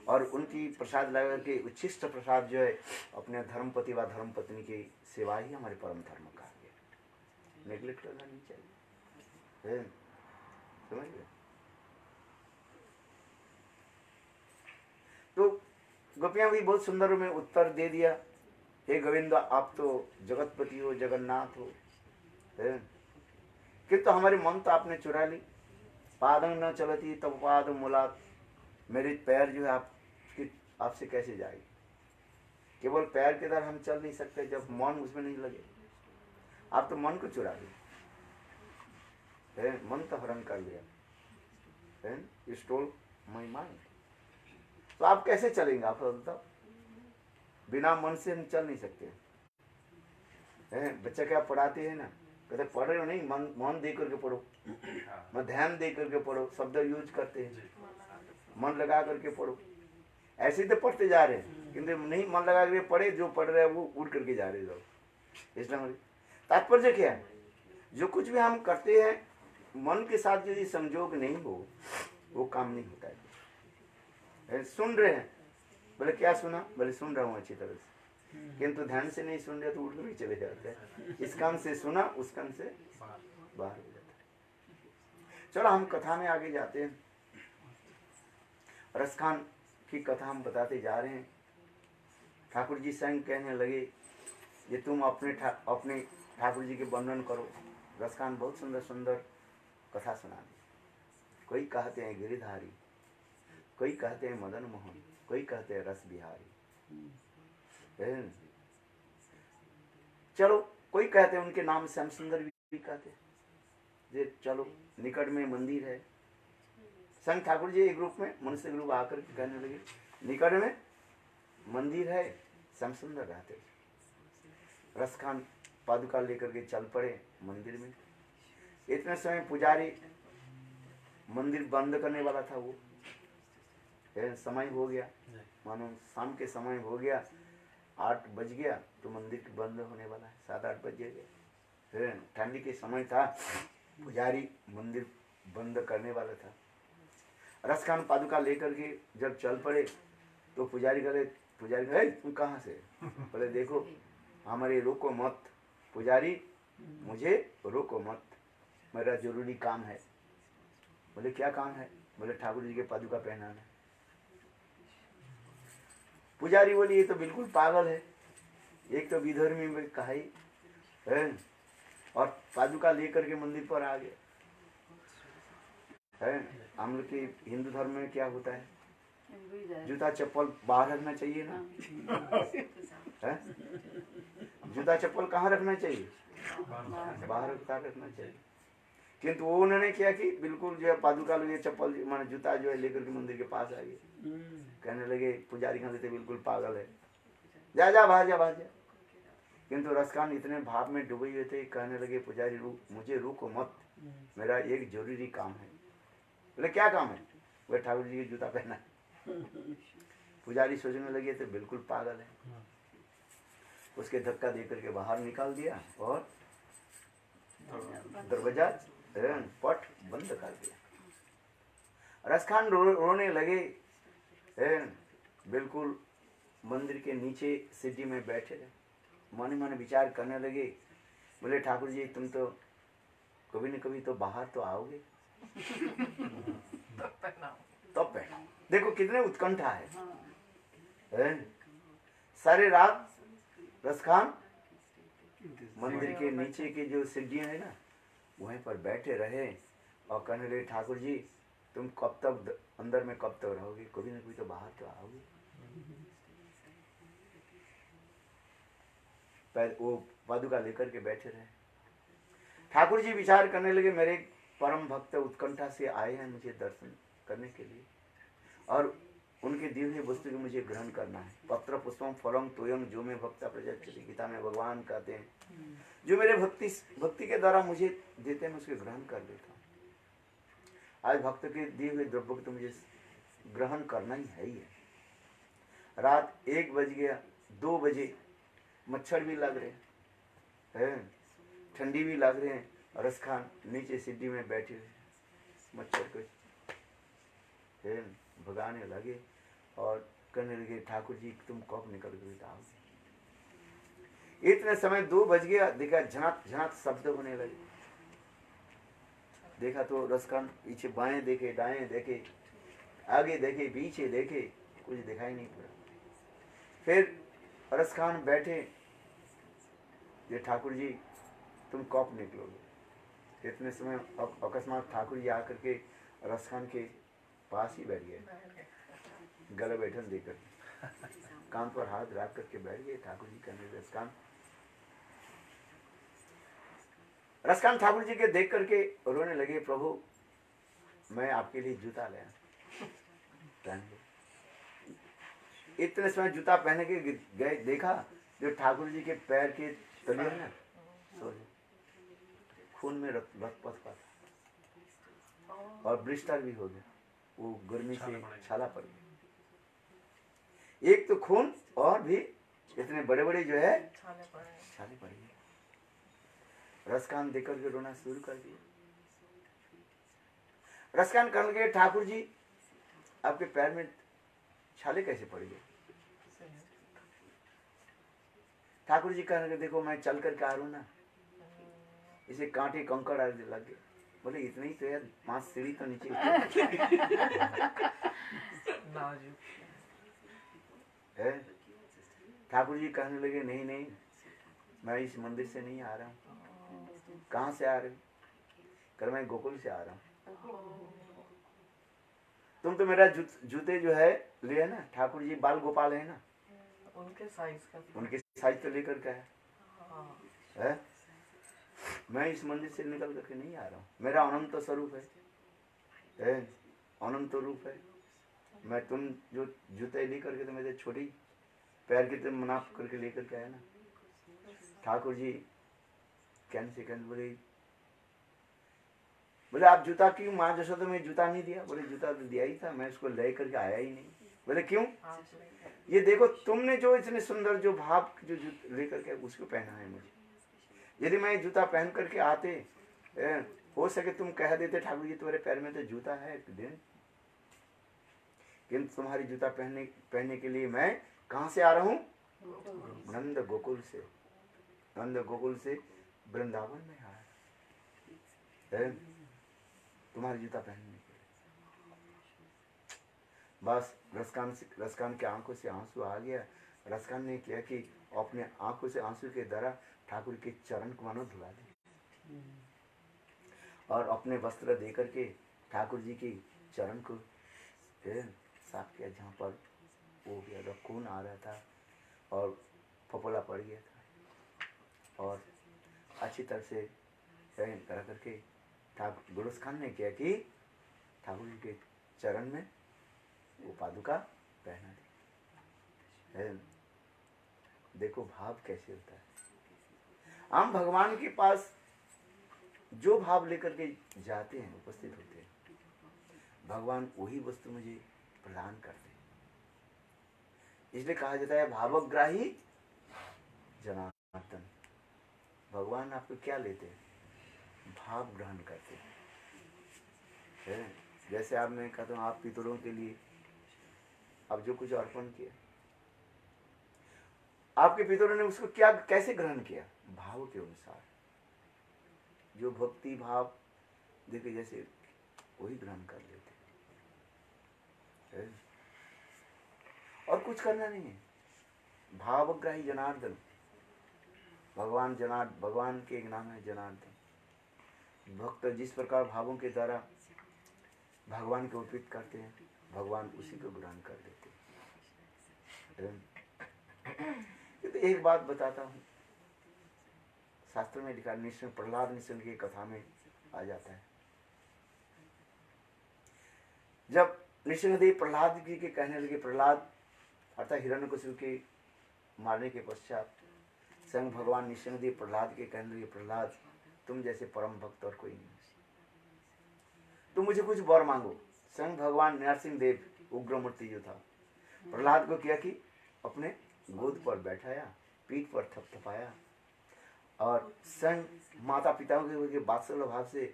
A: और उनकी प्रसाद लगा करके उच्छिष्ट प्रसाद जो है अपने धर्मपति व धर्मपत्नी की सेवा ही हमारे परम धर्म का है, नेग्लेक्ट करना नहीं चाहिए। समझ गए? तो गोपियां भी बहुत सुंदर में उत्तर दे दिया, हे गोविंद आप तो जगतपति हो, जगन्नाथ हो, किंतु हमारे मन तो आपने चुरा ली। पादंग न चलती तब पाद मुलात, मेरे पैर जो है आपसे कैसे जाएगी? केवल पैर के द्वारा हम चल नहीं सकते जब मन उसमें नहीं लगे। आप तो मन को चुरा लिए, मन तो हरण कर लिया, यू स्टोल माय माइंड। तो आप कैसे चलेंगे? आप बताओ, बिना मन से हम चल नहीं सकते। बच्चा क्या पढ़ाते हैं ना, कहते पढ़ रहे हो नहीं, मन दे करके पढ़ो, मैं ध्यान दे करके पढ़ो, शब्द यूज करते हैं, मन लगा करके पढ़ो। ऐसे ही तो पढ़ते जा रहे हैं, किंतु नहीं मन लगा करके पढ़े, जो पढ़ रहे हैं वो उड़ करके जा रहे लोग। इसलिए तात्पर्य क्या है, जो कुछ भी हम करते हैं मन के साथ यदि संजोग नहीं हो वो काम नहीं होता है। सुन रहे हैं, बोले क्या सुना? बोले सुन रहा हूँ अच्छी तरह से, किंतु ध्यान से नहीं सुन रहे तो उड़ कर चले जाते हैं। इस कान से सुना, उस कान से बाहर हो जाता है। चलो हम कथा में आगे जाते हैं। रसखान की कथा हम बताते जा रहे हैं। ठाकुर जी स्वयं कहने लगे ये तुम अपने ठाकुर जी के वर्णन करो। रसखान बहुत सुंदर सुंदर कथा सुना दी। कोई कहते हैं गिरिधारी, कोई कहते हैं मदन मोहन, कोई कहते हैं रस बिहारी। चलो कोई कहते हैं उनके नाम श्याम सुंदर भी कहते हैं। ये चलो निकट में मंदिर है, संत ठाकुर जी एक ग्रुप में मनुष्य ग्रुप आकर कहने लगे निकट में मंदिर है, श्याम सुंदर रहते। रसखान पादुका लेकर के चल पड़े मंदिर में। इतने समय पुजारी मंदिर बंद करने वाला था, वो समय हो गया, मानो शाम के समय हो गया, 8 बज गया तो मंदिर बंद होने वाला है, 7-8 बज गए। फिर ठंडी के समय था, पुजारी मंदिर बंद करने वाला था। रसखान पादुका लेकर के जब चल पड़े तो पुजारी कहे तुम कहाँ से? बोले देखो हमारे रोको मत पुजारी, मुझे रोको मत, मेरा जरूरी काम है। बोले क्या काम है? बोले ठाकुर जी के पादुका पहनाना। पुजारी बोली ये तो बिल्कुल पागल है, एक तो विधर्मी में कहा ही है और पादुका लेकर के मंदिर पर आ गए। हम लोग के हिंदू धर्म में क्या होता है, जूता चप्पल बाहर रखना चाहिए ना, है? जूता चप्पल कहाँ रखना चाहिए? बाहर रखना चाहिए। किंतु वो उन्होंने क्या कि बिल्कुल जो है पादुका लोग चप्पल माने जूता जो है लेकर के मंदिर के पास आ गए। कहने लगे पुजारी कहते थे बिल्कुल पागल है, जा जा बाहर जा बाहर जा। किंतु रसखान इतने भाव में डूबे हुए थे, कहने लगे पुजारी मुझे रोको मत, मेरा एक जरूरी काम है। बोले क्या काम है? वह ठाकुर जी के जूता पहना। पुजारी सोचने लगे थे बिल्कुल पागल है। उसके धक्का देकर के बाहर निकाल दिया और दरवाजा पट बंद कर दिया। रसखान रोने लगे, बिल्कुल मंदिर के नीचे सीढ़ी में बैठे रहे, मन मन विचार करने लगे। बोले ठाकुर जी तुम तो कभी न कभी तो बाहर तो आओगे, तब पहना। देखो कितने उत्कंठा है। सारे रात रसखान मंदिर के नीचे के जो सीढ़ियां है ना वहीं पर बैठे रहे और कहने लगे ठाकुर जी तुम कब तक अंदर में कब तक रहोगे, कभी न कभी तो बाहर तो आओगे। वो पादुका लेकर के बैठे रहे। ठाकुर जी विचार करने लगे मेरे परम भक्त उत्कंठा से आए हैं मुझे दर्शन करने के लिए और उनके दिए हुए वस्तु को मुझे ग्रहण करना है। पत्र पुष्पम फलम तोयम जो मैं भक्ता प्रजापति, गीता में भगवान कहते हैं जो मेरे भक्ति के द्वारा मुझे देते हैं मैं उसके ग्रहण कर लेता हूँ। आज भक्त के दिए हुए द्रव्य को तो मुझे ग्रहण करना ही है। रात 1 बज गया, 2 बजे मच्छर भी लग रहे हैं, ठंडी भी लग रहे हैं। रस खान नीचे सीढ़ी में बैठे हुए मच्छर को भगाने लगे और कहने लगे, ठाकुर जी तुम कब निकल गए आओगे। इतने समय 2 बज गया, देखा झनात झनात शब्द होने लगे। देखा तो रसखान पीछे बाएं देखे, दाएं देखे, आगे देखे, पीछे देखे, कुछ दिखाई नहीं पड़ा। फिर रसखान बैठे, ये ठाकुर जी तुम कब निकलोगे। इतने समय अकस्मात ठाकुर जी आकर के रसखान के पास ही बैठ गए, गले बैठन देकर कान पर हाथ रख करके बैठ गए। ठाकुर जी कहने, रसखान ठाकुर जी के देख करके रोने लगे, प्रभु मैं आपके लिए जूता लाया। इतने समय जूता पहने के गए, देखा जो ठाकुर जी के पैर के तले है ना, खून में लथपथ था और ब्लिस्टर भी हो गया, वो गर्मी से छाला पड़ गया। एक तो खून और भी इतने बड़े बड़े जो है छाले पड़ गए। रसकान देकर के रोना शुरू कर दिया। रसकान कहने लगे, ठाकुर जी आपके पैर में छाले कैसे पड़ गए। ठाकुर जी कहने लगे, देखो मैं चल करके आ रहा हूं ना, इसे कांटे कंकड़ लग गए। बोले इतने ही तो यार, 5 सीढ़ी तो नीचे है। ठाकुर जी कहने लगे, नहीं नहीं मैं इस मंदिर से नहीं आ रहा हूँ। कहाँ से आ रहे हो। कर मैं गोकुल से आ रहा हूँ। तुम तो मेरा जूते जो है ले ना, ठाकुर जी बाल गोपाल है ना, उनके साइज तो लेकर के है। मैं इस मंदिर से निकल करके नहीं आ रहा हूँ। मेरा अनंत स्वरूप है, अनंत रूप है। मैं तुम जो जूते लेकर के तो मेरे छोटी पैर के तुम नाप करके लेकर के आया ना। ठाकुर जी बोले आप जूता क्यों, माँ जैसा तो मैं जूता नहीं दिया। बोले जूता तो दिया ही था, मैं उसको ले करके आया ही नहीं। बोले क्यों। ये देखो तुमने जो इतने सुंदर जो भाव जो लेकर के उसको पहना है मुझे। यदि मैं जूता पहन करके आते, हो सके तुम कह देते ठाकुर जी तुम्हारे पैर में तो जूता है दिन, किंतु तुम्हारी जूता पहनने के लिए मैं कहाँ से आ रहा हूँ, नंद गोकुल से। नंद गोकुल से वृंदावन में आया तुम्हारी जूता पहनने के लिए। बस रसकान के आंखों से आंसू आ गया। रसकान ने किया कि अपने आंखों से आंसू के द्वारा ठाकुर के चरण को मानो धुला दे और अपने वस्त्र दे करके ठाकुर जी की चरण को साफ किया, जहाँ पर वो गया खून आ रहा था और फपोला पड़ गया था। और अच्छी तरह से करा करके ठाकुर गुरुस खान ने किया कि ठाकुर जी के चरण में वो पादुका पहना दी। देखो भाव कैसे होता है। हम भगवान के पास जो भाव लेकर के जाते हैं, उपस्थित होते हैं, भगवान वही वस्तु मुझे प्रदान करते हैं। इसलिए कहा जाता है भावग्राही जनार्दन। भगवान आपको क्या लेते हैं, भाव ग्रहण करते हैं। जैसे आप मैं कहता हूँ, आप पितरों के लिए अब जो कुछ अर्पण किया, आपके पितरों ने उसको क्या कैसे ग्रहण किया, भाव के अनुसार। जो भक्ति भाव देखे जैसे वही ग्रहण कर लेते हैं। और कुछ करना नहीं है। भावग्राही जनार्दन, भगवान के एक नाम है जनार्दन। भक्त जिस प्रकार भावों के द्वारा भगवान को अर्पित करते हैं, भगवान उसी को ग्रहण कर लेते हैं। तो एक बात बताता हूँ, शास्त्र में लिखा, प्रहलाद निशंक की कथा में आ जाता है। जब नृसिंहदेव प्रहलाद जी के कहने लगे, प्रहलाद अर्थात हिरण्यकशिपु के मारने के पश्चात स्वयं भगवान नृसिंहदेव प्रहलाद के कहने लगे, प्रहलाद तुम जैसे परम भक्त और कोई नहीं, तुम मुझे कुछ वर मांगो। स्वयं भगवान नरसिंह देव उग्र मूर्ति जो था, प्रहलाद को किया कि अपने गोद पर बैठाया, पीठ पर थपथपाया और स्वयं माता पिता के वात्सल्य भाव से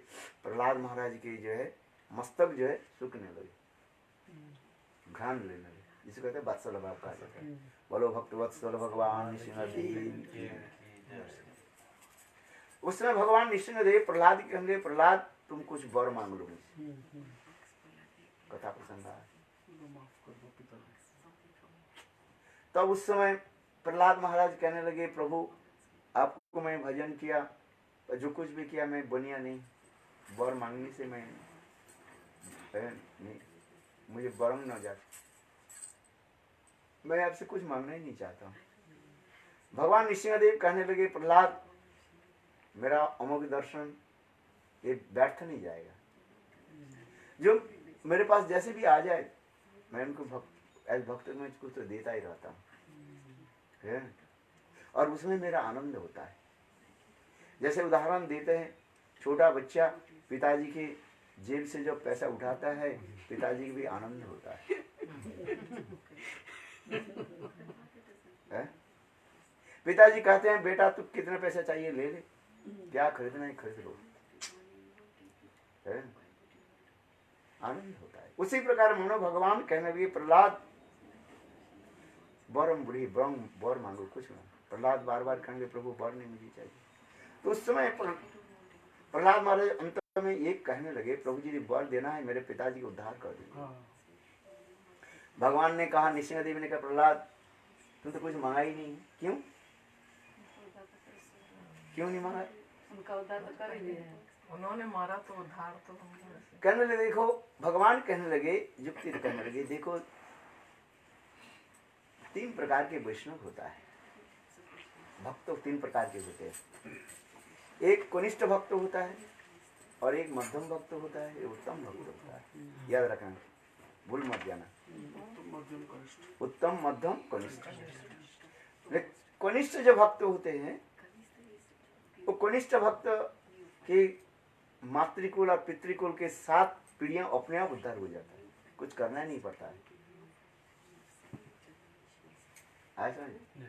A: प्रहलाद महाराज के जो है मस्तक जो है सूखने लगे, घ्राण लेने लगे, जिसे कहते हैं वात्सल्य भाव कहा जाता है। बोलो भक्त वत्सल भगवान नृसिंहदेव की। उस समय भगवान नृसिंहदेव प्रहलाद के कहेंगे, प्रहलाद तुम कुछ वर मांग लो मुझसे। कथा प्रसंग है। तब उस समय प्रहलाद महाराज कहने लगे, प्रभु आपको मैं भजन किया, जो कुछ भी किया मैं बनिया नहीं, वर मांगने से मैं नहीं, मुझे वरम न जाता, मैं आपसे कुछ मांगना ही नहीं चाहता हूँ। भगवान नृसिंहदेव कहने लगे, प्रहलाद मेरा अमोघ दर्शन ये व्यर्थ नहीं जाएगा, जो मेरे पास जैसे भी आ जाए मैं उनको भक्त में कुछ तो देता ही रहता हूँ, और उसमें मेरा आनंद होता है। जैसे उदाहरण देते हैं, छोटा बच्चा पिताजी के जेब से जब पैसा उठाता है, पिताजी को भी आनंद होता है। पिताजी कहते हैं, बेटा तू कितने पैसे चाहिए ले ले, क्या खरीदना है खरीद लो, आनंद होता है। उसी प्रकार मनो भगवान कहने लगे, प्रहलाद बरम बुढ़ी बर मांगो, कुछ ना। प्रहलाद बार बार कहेंगे, प्रभु बर नहीं मुझे चाहिए। तो उस समय प्रहलाद महाराज अंत में एक कहने लगे, प्रभु जी बर देना है, मेरे पिताजी को उद्धार कर दीजिए। भगवान ने कहा, नृसिंहदेव ने कहा, प्रहलाद तुम तो कुछ मांगा ही नहीं, क्यों क्यों नहीं मांगा?
B: उनका उद्धार तो कर ही दिया,
D: उन्होंने मारा तो उद्धार तो
A: कहने लगे, देखो भगवान कहने लगे, युक्ति कहने लगे, देखो 3 प्रकार के वैष्णव होता है, भक्त 3 प्रकार के होते हैं। एक कनिष्ठ भक्त होता है, और एक मध्यम भक्त होता है, एक उत्तम भक्त होता है। याद रखना, भूल मत जाना, उत्तम मध्यम कनिष्ठ। कनिष्ठ जो भक्त होते हैं, वो कनिष्ठ भक्त के मातृकुल और पितृकुल के 7 पीढ़ियां अपने आप उद्धार हो जाता है, कुछ करना नहीं पड़ता है। ऐसा नहीं,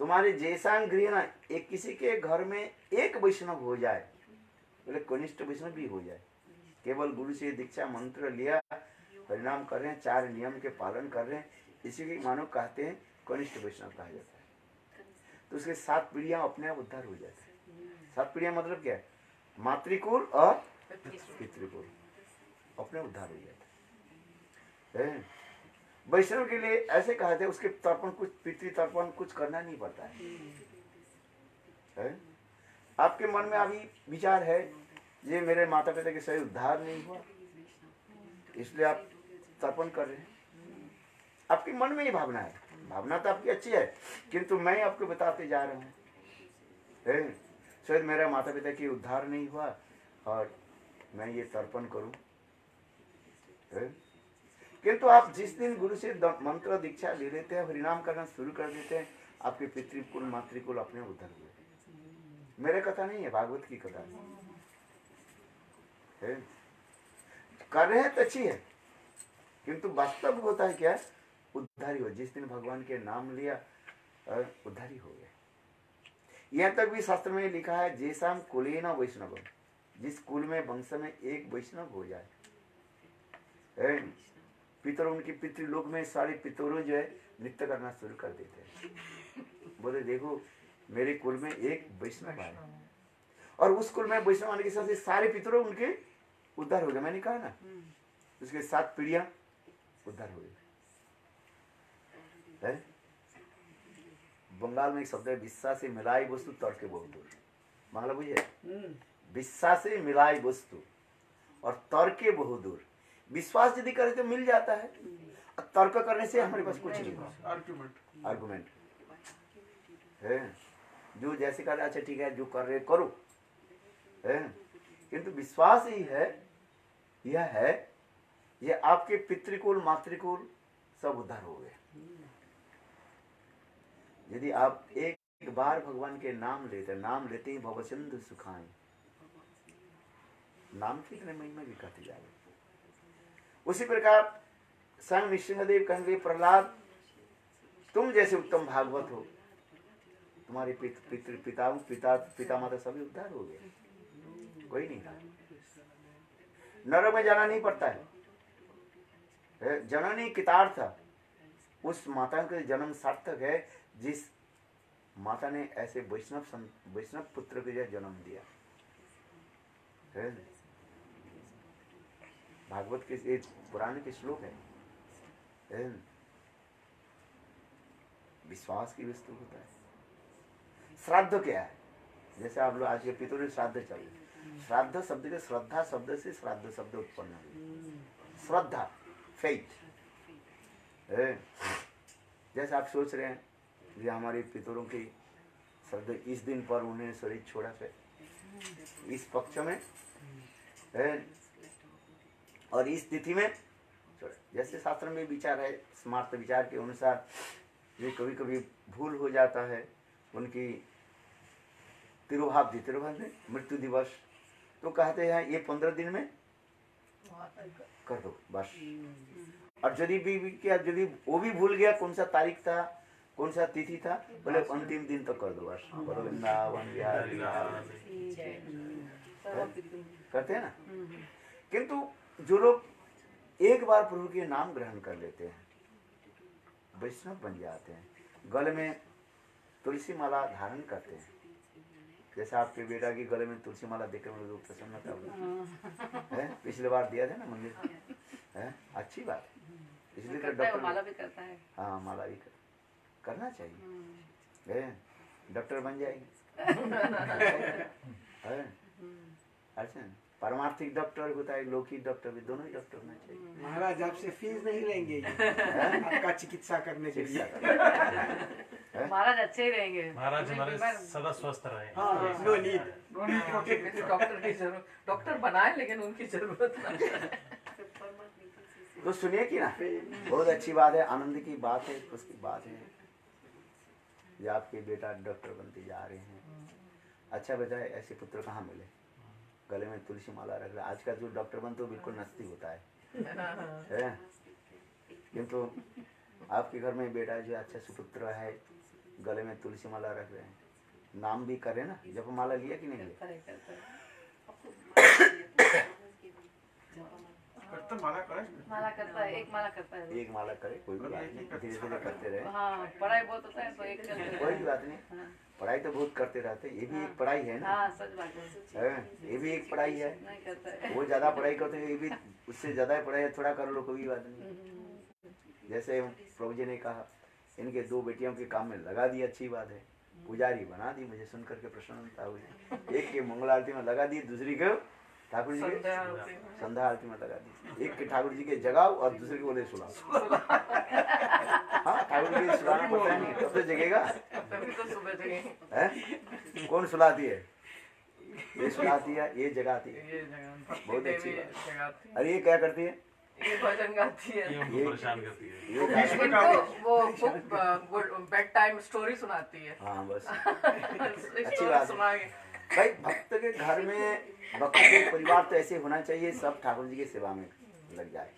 A: तुम्हारे जैसा गृह ना, एक किसी के घर में एक वैष्णव हो जाए, बोले कनिष्ठ वैष्णव भी हो जाए, केवल गुरु से दीक्षा मंत्र लिया, परिणाम कर रहे हैं, 4 नियम के पालन कर रहे हैं, इसी के मानो कहते हैं कनिष्ठ वैष्णव कहा जाता है। तो उसके 7 पीढ़ियां अपने आप उद्धार हो जाते हैं। 7 पीढ़ियां मतलब क्या है? मातृकुल और पितृकुल अपने उद्धार हो जाते हैं। वैष्णव के लिए ऐसे कहते हैं, उसके तर्पण कुछ पितृ तर्पण कुछ करना नहीं पड़ता है? आपके मन में अभी विचार है, ये मेरे माता पिता के सही उद्धार नहीं हुआ, इसलिए आप तर्पण कर रहे हैं। आपके मन में ही भावना है, भावना तो आपकी अच्छी है, किंतु मैं आपको बताते जा रहा हूँ, शायद मेरा माता पिता की उद्धार नहीं हुआ और मैं ये तर्पण करूं। किंतु आप जिस दिन गुरु से मंत्र दीक्षा ले लेते हैं, हरिनाम करना शुरू कर देते हैं, आपके पितृकुल मातृकुल अपने उद्धार हुए। मेरे कथा नहीं है, भागवत की कथा है। कर रहे हैं तो अच्छी है, किंतु वास्तव होता है क्या? उद्धारी हो। जिस दिन भगवान के नाम लिया उद्धारी हो गए। यहाँ तक भी शास्त्र में लिखा है, जैसाम कुलेन वैष्णव, जिस कुल में वंश में एक वैष्णव हो जाए, पितरों उनके पितृलोक में सारे पितरों जो है नृत्य करना शुरू कर देते हैं, बोले देखो मेरे कुल में एक वैष्णव आए, और उस कुल में वैष्णव आने के साथ सारे पितरों उनके उद्धार हो गए। मैंने कहा ना, उसके 7 पीढ़ियां उद्धार हो गई। बंगाल में एक शब्द है, विश्वास से मिलाई वस्तु तर्क बहुत दूर। बांग्ला बुझे? विश्वास से मिलाई वस्तु और तर्क बहुत दूर। विश्वास यदि करे तो मिल जाता है, और तर्क करने से हमारे पास कुछ नहीं। आर्गुमेंट है, जो जैसे कर अच्छा ठीक है, जो कर रहे करो, किंतु विश्वास ही है, यह है, ये आपके पितृकुल मातृकुल सब उद्धार हो गए। यदि आप एक बार भगवान के नाम लेते, नाम लेते ही भवसिंधु सुखाएं, नाम की इतने महिमा भी कहते जा रहे। उसी प्रकार स्वयं नृसिंहदेव कहेंगे, प्रहलाद तुम जैसे उत्तम भागवत हो, तुम्हारे पिता माता सभी उद्धार हो गए, कोई नहीं रहा। नरक में जाना नहीं पड़ता है। जननी कितार्थ, उस माता का जन्म सार्थक है जिस माता ने ऐसे वैष्णव पुत्र को जन्म दिया है। भागवत के एक पुराण के श्लोक है। विश्वास की वस्तु होता है। श्राद्ध क्या है? जैसे आप लोग आज के पितृ श्राद्ध चल रहे, श्राद्ध शब्द के श्रद्धा शब्द से श्राद्ध शब्द उत्पन्न हुई। श्रद्धा, फेथ। जैसे आप सोच रहे हैं कि हमारे पितरों की श्रद्धा, इस दिन पर उन्हें शरीर छोड़ा है, इस पक्ष में और इस तिथि में छोड़ा। जैसे शास्त्र में विचार है, स्मार्त विचार के अनुसार ये कभी कभी भूल हो जाता है उनकी तिरुभाव में मृत्यु दिवस, तो कहते हैं ये 15 दिन में कर दो बस। और यदि यदि वो भी भूल गया कौन सा तारीख था, कौन सा तिथि था, बोले अंतिम दिन तो कर दो बस। बोलो वृंदावन बिहारी करते हैं ना। किंतु जो लोग एक बार प्रभु के नाम ग्रहण कर लेते हैं, वैष्णव बन जाते हैं, गले में तुलसी माला धारण करते हैं। जैसे आपके बेटा की गले में तुलसी माला देखकर मुझे लोग प्रसन्नता हुई है। पिछले बार दिया था ना मंदिर है, अच्छी बात है। इसलिए तो डॉक्टर
B: माला भी करता है।
A: हाँ, माला भी करना चाहिए। डॉक्टर बन जाएगी। अच्छा, परमार्थिक डॉक्टर होता है, लौकिक डॉक्टर भी, दोनों ही डॉक्टर होना चाहिए।
E: महाराज आपसे फीस नहीं लेंगे आपका चिकित्सा करने के लिए।
B: महाराज अच्छे ही रहेंगे।
C: महाराज हमारे सदा स्वस्थ रहे।
E: हाँ, नो नीड।
D: डॉक्टर की जरूरत, डॉक्टर बनाए लेकिन उनकी जरूरत नहीं।
A: तो सुनिए कि ना, बहुत अच्छी बात है, आनंद की बात है, उसकी बात है जो आपके बेटा डॉक्टर बनते जा रहे हैं। अच्छा बताए, ऐसे पुत्र कहाँ मिले? गले में तुलसी माला रख रहा। आज का जो डॉक्टर बनते हो बिल्कुल नस्ती होता है। किंतु आपके घर में बेटा जो अच्छा सुपुत्र है, गले में तुलसी माला रख रहे हैं, नाम भी करे ना, जब माला लिया कि नहीं लिया?
B: माला करता है, एक माला करता है।
A: एक माला करे, कोई भी बात नहीं, धीरे धीरे करते रहे।
B: हाँ, पढ़ाई बहुत होता है तो एक करते हैं।
A: कोई बात नहीं, पढ़ाई तो बहुत करते रहते, ये भी एक पढ़ाई है ना।
B: हाँ, सच बात है।
A: ये भी एक पढ़ाई है।
B: नहीं करता है।
A: वो ज्यादा पढ़ाई करते हैं, ये भी उससे ज्यादा पढ़ाई है, थोड़ा कर लो, कोई बात नहीं। जैसे प्रभु जी ने कहा, इनके 2 बेटियों के काम में लगा दी, अच्छी बात है, पुजारी बना दी। मुझे सुन करके प्रसन्नता हुई। एक के मंगल आरती में लगा दी, दूसरी को ठाकुर जी के संध्या आरती में लगा दी। एक के ठाकुर जी के जगाओ और दूसरे को बोले सुलाओ। हाँ, ठाकुर जी के सुलाना पड़ता नहीं, तब तो जगेगा। कौन सुलाती है? ये सुलाती है, ये जगाती है। बहुत अच्छी बात। अरे ये क्या करती है?
D: ये भजन गाती है,
C: ये परेशान करती है।
D: इनको वो बुक बेड टाइम स्टोरी सुनाती है।
A: हाँ, बस
D: अच्छी
A: बात
D: सुना
A: है। भाई, भक्त के घर में, भक्त के परिवार तो ऐसे होना चाहिए, सब ठाकुर जी की सेवा में लग जाए।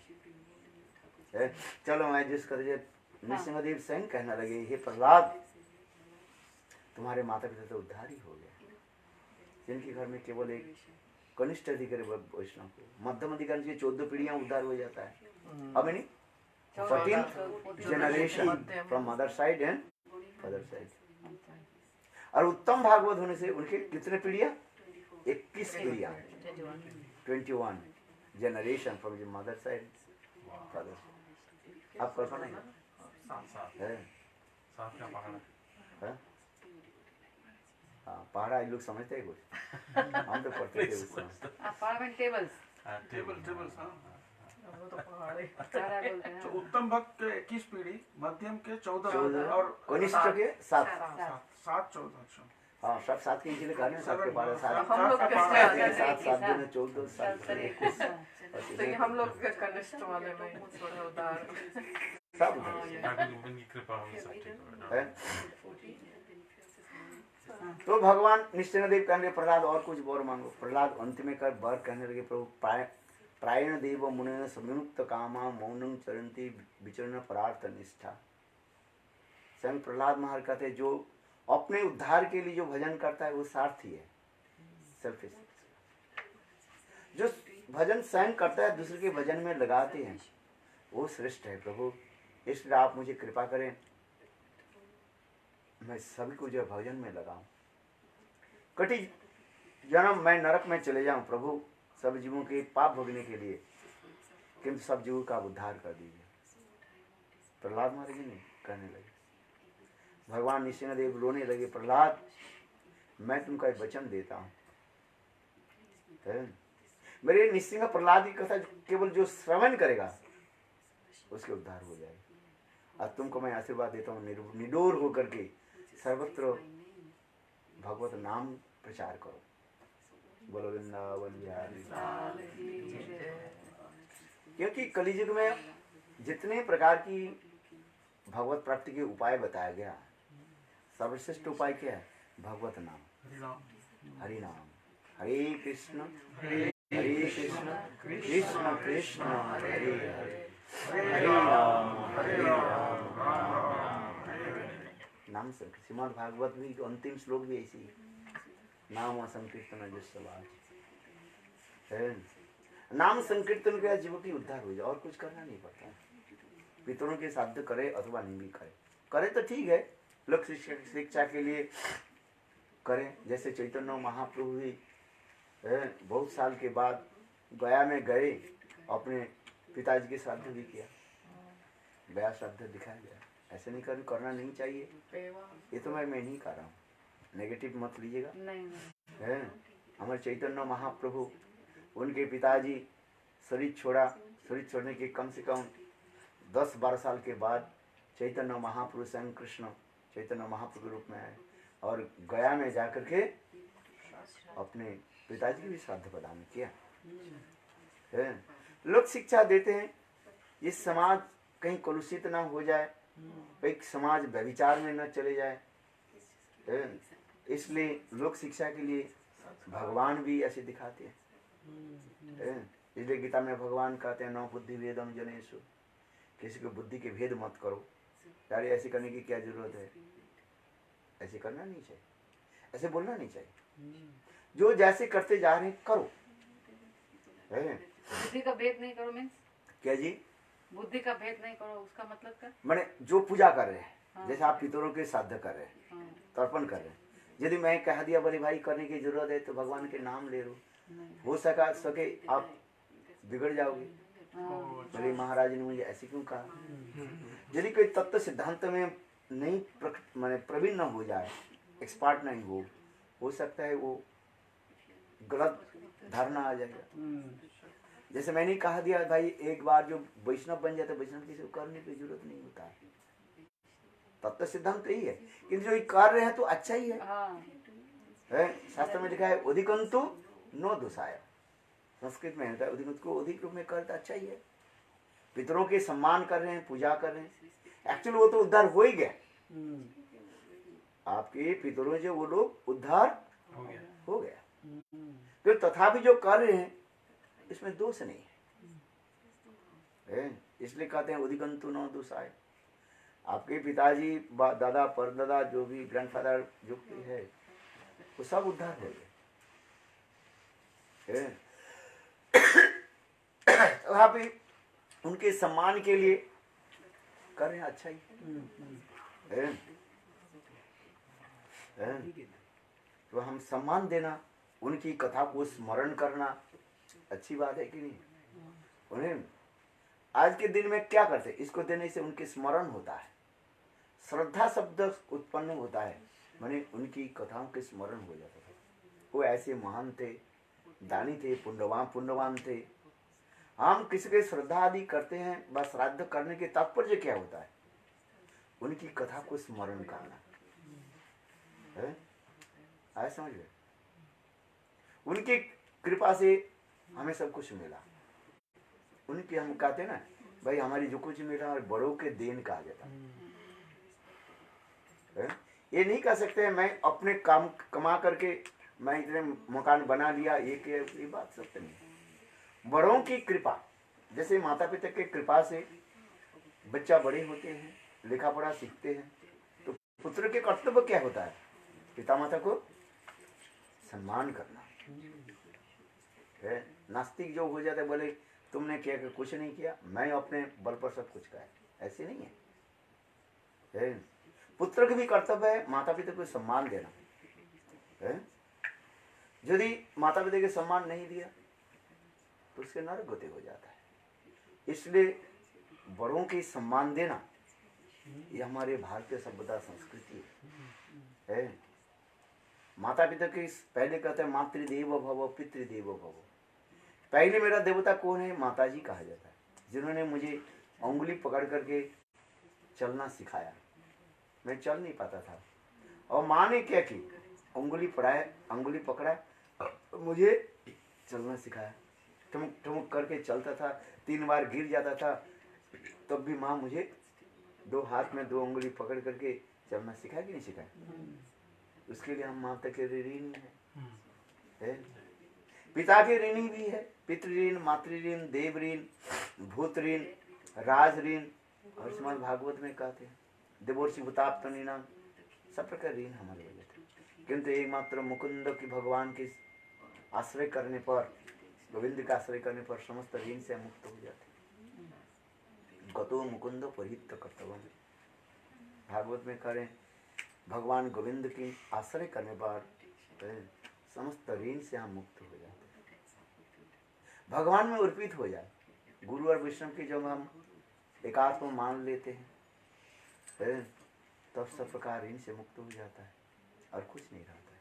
A: चलो, मैं जिस करके नृसिंहदेव स्वयं कहने लगे, हे प्रहलाद, तुम्हारे माता पिता तो उद्धार ही हो गए, जिनके घर में केवल एक कनिष्ठ अधिकारी वैष्णव को, मध्यम अधिकारी के 14 पीढ़ियां उद्धार हो जाता है। अब नहीं, 14th generation from mother side and father side. और उत्तम भागवत होने से उनके कितने पीढ़ियां? 21 पीढ़ियां, 21 generation from mother side father side. आप कल्पना है?
C: साथ का पहाड़
A: है? हाँ, पहाड़ा लोग समझते हैं कुछ, हम तो पढ़ते थे उस समय।
B: पार्लियामेंट टेबल्स,
C: टेबल
D: वो तो पहाड़ है।
B: सारा बोलते हैं।
C: तो उत्तम भक्त के 21 पीढ़ी, मध्यम के 14
A: 14
C: और
A: कनिष्ठ के 7।
C: 7-14।
A: हाँ, सब 7 के इंच कहने, 7 के 12, 7
D: हम लोग
A: के 7, 7 दूनी 14, 7
D: तो ये हम लोग के कनिष्ठ वाले में थोड़ा उदार
A: सब
C: ठाकुर की कृपा होगी, सब ठीक होगा।
A: है। तो भगवान निश्चिन्नदेव कहने, प्रहलाद और कुछ वर मांगो। प्रहलाद अंत में कर वर कहने लगे, प्रभु प्रायण देव मुने संयुक्त कामा मौनम चरंती विचरण परार्थ निष्ठा। स्वयं प्रहलाद महाराज कहते हैं, जो अपने उद्धार के लिए जो भजन करता है वो सारथी है, सेल्फिश। जो भजन स्वयं करता है, दूसरे के भजन में लगाते हैं, वो श्रेष्ठ है प्रभु। इसलिए आप मुझे कृपा करें, मैं सभी को जो भजन में लगाऊं। कटी जन्म मैं नरक में चले जाऊं प्रभु, सब जीवों के पाप भोगने के लिए, किंतु सब जीवों का उद्धार कर दीजिए। प्रहलाद महाराज जी ने कहने लगे। भगवान नृसिंहदेव रोने लगे, प्रहलाद मैं तुमको एक वचन देता हूँ, मेरे नृसिंह प्रहलाद की कथा केवल जो श्रवण करेगा उसके उद्धार हो जाएगा। और तुमको मैं आशीर्वाद देता हूँ, निडोर होकर के सर्वत्र भगवत नाम प्रचार करो। बोलो वृंदावन बिहारी। क्योंकि कलियुग में जितने प्रकार की भगवत प्राप्ति के उपाय बताया गया, सर्वश्रेष्ठ उपाय क्या है? भगवत नाम, हरि नाम। हरे कृष्ण हरे कृष्ण कृष्ण कृष्ण हरे हरे, हरे राम नाम संकीर्तन। श्रीमद् भागवत भी अंतिम श्लोक भी ऐसी है, नाम संकीर्तन जसवाज है। नाम संकीर्तन का जीव की उद्धार हो जाए, और कुछ करना नहीं पड़ता। पितरों के साध्य करे अथवा नहीं भी करे तो ठीक है, लोक शिक्षा के लिए करें। जैसे चैतन्य महाप्रभु भी बहुत साल के बाद गया में गए, अपने पिताजी के श्राद्ध भी किया, गया श्राद्ध दिखाया गया। ऐसे नहीं करना नहीं चाहिए। ये तो मैं नहीं कर रहा हूँ, नेगेटिव मत लीजिएगा। है हमारे चैतन्य महाप्रभु, उनके पिताजी शरीर छोड़ा, शरीर छोड़ने के कम से कम 10-12 साल के बाद चैतन्य महाप्रभु स्वयं कृष्ण चैतन्य महाप्रभु के रूप में आए और गया में जाकर के अपने पिताजी की भी श्राद्ध प्रदान किया। है लोग शिक्षा देते हैं, ये समाज कहीं कलुषित ना हो जाए, एक समाज व्यभिचार में न चले जाए, इसलिए लोक शिक्षा के लिए भगवान भी ऐसे दिखाते हैं। इसलिए गीता में भगवान कहते हैं, नौ बुद्धि भेदम जनेषु, किसी को बुद्धि के भेद मत करो। यार ऐसे करने की क्या जरूरत है? ऐसे करना नहीं चाहिए, ऐसे बोलना नहीं चाहिए। जो जैसे करते जा रहे हैं करो।
B: बुद्धि का भेद नहीं करो मीन्स
A: क्या जी?
B: बुद्धि का भेद नहीं करो, उसका मतलब क्या?
A: मैंने जो पूजा कर रहे हैं,
B: हाँ।
A: जैसे आप पितरों के श्राद्ध कर रहे हैं,
B: हाँ।
A: तर्पण कर रहे हैं, यदि मैं कह दिया बड़े भाई करने की जरूरत है तो भगवान के नाम ले लो, हो सके आप बिगड़ जाओगे। बड़े महाराज ने मुझे ऐसे क्यों कहा? यदि कोई तत्व सिद्धांत में नहीं मैंने प्रवीण न हो जाए, एक्सपर्ट नहीं हो सकता है वो गलत धारणा आ जाएगा। जैसे मैंने कहा दिया भाई, एक बार जो वैष्णव बन जाता है, वैष्णव किसी को करने की जरूरत नहीं होता है। तत्व सिद्धांत यही है, किंतु जो कर रहे हैं तो अच्छा ही है। शास्त्र में लिखा है अधिकंतु नो दोषाय, संस्कृत में होता है अधिकंतु को अधिक रूप में करता अच्छा ही है। पितरों के सम्मान कर रहे हैं, पूजा कर रहे हैं, एक्चुअली वो तो उद्धार हो ही गया। आपके पितरों जो वो लोग उद्धार हो गया, फिर तथापि जो कर रहे हैं इसमें दोष नहीं है। इसलिए कहते हैं अधिकंतु न दोषाय। आपके पिताजी दादा परदादा जो भी ग्रैंडफादर जो भी है वो सब उद्धार हो गए। तथापि उनके सम्मान के लिए कर रहे हैं अच्छा ही है। तो हम सम्मान देना, उनकी कथा को स्मरण करना अच्छी बात है कि नहीं? उन्हें आज के दिन में क्या करते, इसको देने से उनके स्मरण होता है, श्रद्धा शब्द उत्पन्न होता है, माने उनकी कथाओं के स्मरण हो जाता था। वो ऐसे महान थे, दानी थे, पुण्यवान थे। हम किसी के श्रद्धा आदि करते हैं, बस श्राद्ध करने के तात्पर्य क्या होता है? उनकी कथा को स्मरण करना है। आया समझ गए? उनकी कृपा से हमें सब कुछ मिला। उनकी हम कहते हैं ना भाई, हमारी जो कुछ मिला और बड़ों के देन कहा जाता है। ये नहीं कह सकते मैं अपने काम कमा करके मैं इतने मकान बना लिया, ये बात सत्य नहीं। बड़ों की कृपा, जैसे माता पिता के कृपा से बच्चा बड़े होते हैं, लिखा पढ़ा सीखते हैं, पुत्र के कर्तव्य क्या होता है? पिता माता को सम्मान करना है। नास्तिक जो हो जाता है, बोले तुमने क्या कुछ नहीं किया, मैं अपने बल पर सब कुछ किया, ऐसे नहीं है। पुत्र के भी कर्तव्य है माता पिता को सम्मान देना है। यदि माता पिता के सम्मान नहीं दिया तो उसके नरक गति हो जाता है। इसलिए बड़ों की सम्मान देना ये हमारे भारतीय सभ्यता संस्कृति है। माता पिता के पहले कहते हैं मातृदेव भव पितृदेव भव। पहले मेरा देवता कौन है? माता जी कहा जाता है, जिन्होंने मुझे उंगली पकड़ करके चलना सिखाया। मैं चल नहीं पाता था और माँ ने क्या की, उंगली पकड़ा, मुझे चलना सिखाया। ठुमक ठुमक करके चलता था, 3 बार गिर जाता था, तब भी माँ मुझे 2 हाथ में 2 उंगली पकड़ करके चलना सिखाया कि नहीं सिखाया? उसके लिए हम माता के ऋणी है। पिता के ऋणी भी है, पितृ ऋण, मातृ ऋण, देव ऋण, भूत ऋण, राज ऋण, और श्रीमद् भागवत में कहते हैं देवोर्षि भूताप्त ऋणाम, सब प्रकार ऋण हमारे वजह थे। किंतु एकमात्र मुकुंद की भगवान के आश्रय करने पर, गोविंद का आश्रय करने पर समस्त ऋण से मुक्त हो जाते। गतो मुकुंद परिहित कर्तव्य, भागवत में करें भगवान गोविंद की आश्रय करने पर समस्त ऋण से हम मुक्त हो जाते, भगवान में अर्पित हो जाए। गुरु और वैष्णव की जब हम एकात्म मान लेते हैं तब सब प्रकार ऋण से मुक्त हो जाता है और कुछ नहीं रहता है।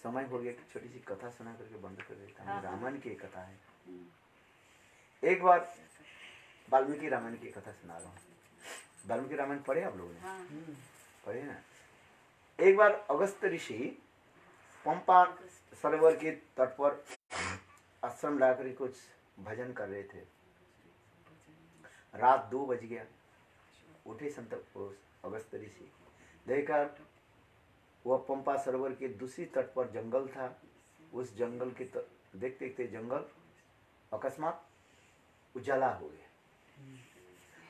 A: समय हो गया कि छोटी सी कथा सुना करके बंद कर देता हूँ। रामायण की कथा है। एक बार वाल्मीकि रामायण की कथा सुना रहा हूँ। वाल्मीकि रामायण पढ़े आप लोगों ने? पढ़े ना? एक बार अगस्त ऋषि पंपा सरोवर के तट पर आश्रम लाकर कुछ भजन कर रहे थे। रात 2 बज गया। उठे संत अगस्त ऋषि, देखा वह पंपा सरोवर के दूसरी तट पर जंगल था। उस जंगल के देखते देखते जंगल अकस्मात उजाला हो गया।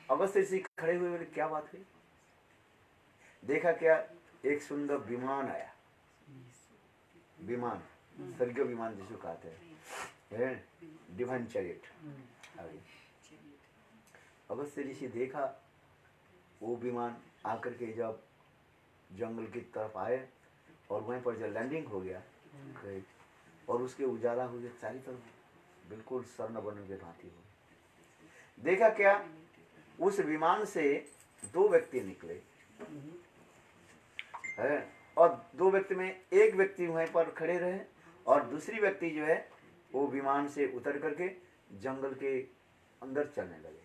A: अगस्त ऋषि खड़े हुए बोले क्या बात हुई? देखा क्या, एक सुंदर विमान आया। विमान, स्वर्गीय विमान जिसको कहते हैं, डिवाइन चैरियट। अगस्त ऋषि देखा वो विमान आकर के जब जंगल की तरफ आए और वहीं पर जब लैंडिंग हो गया और उसके उजाला हो गया, चारों तरफ बिल्कुल स्वर्ण वर्ण के भांति हो। देखा क्या, उस विमान से 2 व्यक्ति निकले है, और 2 व्यक्ति में एक व्यक्ति वहीं पर खड़े रहे और दूसरी व्यक्ति जो है वो विमान से उतर करके जंगल के अंदर चलने लगे।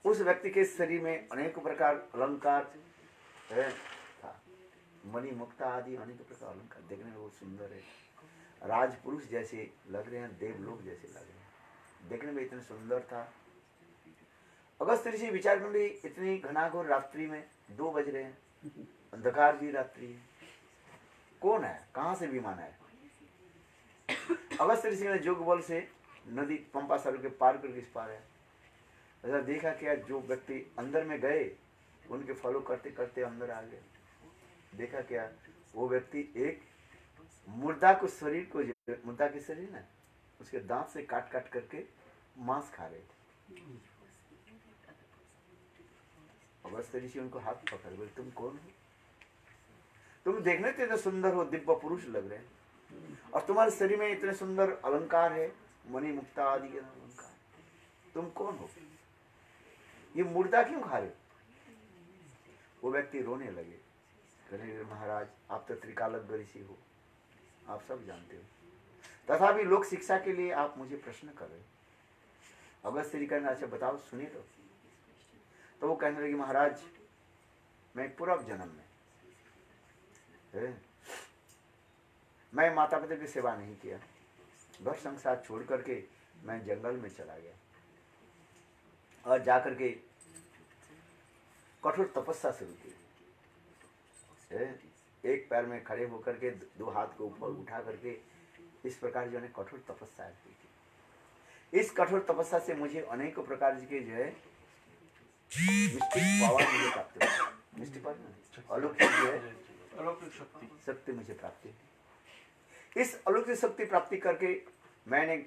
A: उस व्यक्ति के शरीर में अनेक प्रकार अलंकार था, मणि मुक्ता आदि अनेक प्रकार अलंकार। देखने में बहुत सुंदर है, राजपुरुष जैसे लग रहे हैं, देवलोक जैसे लग रहे हैं, देखने में इतना सुंदर था। अगस्त ऋषि विचार कर रहे, इतनी घनाघोर रात्रि में 2 बज रहे हैं, अंधकार भी रात्रि है, कौन है, कहाँ से विमान है? अगस्त ऋषि ने जोग बल से नदी पंपा सरोवर के पार करके इस पार है। ऐसा देखा क्या, जो व्यक्ति अंदर में गए उनके फॉलो करते करते अंदर आ गए। देखा क्या, वो व्यक्ति एक मुर्दा को शरीर को, मुर्दा के शरीर ना, उसके दांत से काट काट करके मांस खा रहे थे। अगस्त ऋषि उनको हाथ पकड़ बोले तुम कौन हो? तुम देखने में इतने सुंदर हो, दिव्य पुरुष लग रहे हैं, और तुम्हारे शरीर में इतने सुंदर अलंकार है, मणि मुक्ता आदि के अलंकार, तुम कौन हो? ये मुर्दा क्यों खा रहे? वो व्यक्ति रोने लगे, कहे महाराज आप तो त्रिकालज्ञ ऋषि हो, आप सब जानते हो, तथापि लोक शिक्षा के लिए आप मुझे प्रश्न कर रहे। अगस्त ऋषि कहने, अच्छा बताओ सुनिए। तो वो कहने लगे महाराज मैं पूर्व जन्म में मैं माता पिता की सेवा नहीं किया, घर संसार छोड़ करके मैं जंगल में चला गया और जाकर के कठोर तपस्या शुरू की। एक पैर में खड़े होकर के 2 हाथ को ऊपर उठा करके इस प्रकार जो है कठोर तपस्या की थी। इस कठोर तपस्या से मुझे अनेक प्रकार के जो है मिस्टिक पावर मुझे प्राप्त हुआ। मिस्टी पाठ में अलौकिक जो है
C: अलौकिक शक्ति।
A: शक्ति मुझे प्राप्ति हुई। इस अलौकिक शक्ति प्राप्ति करके मैंने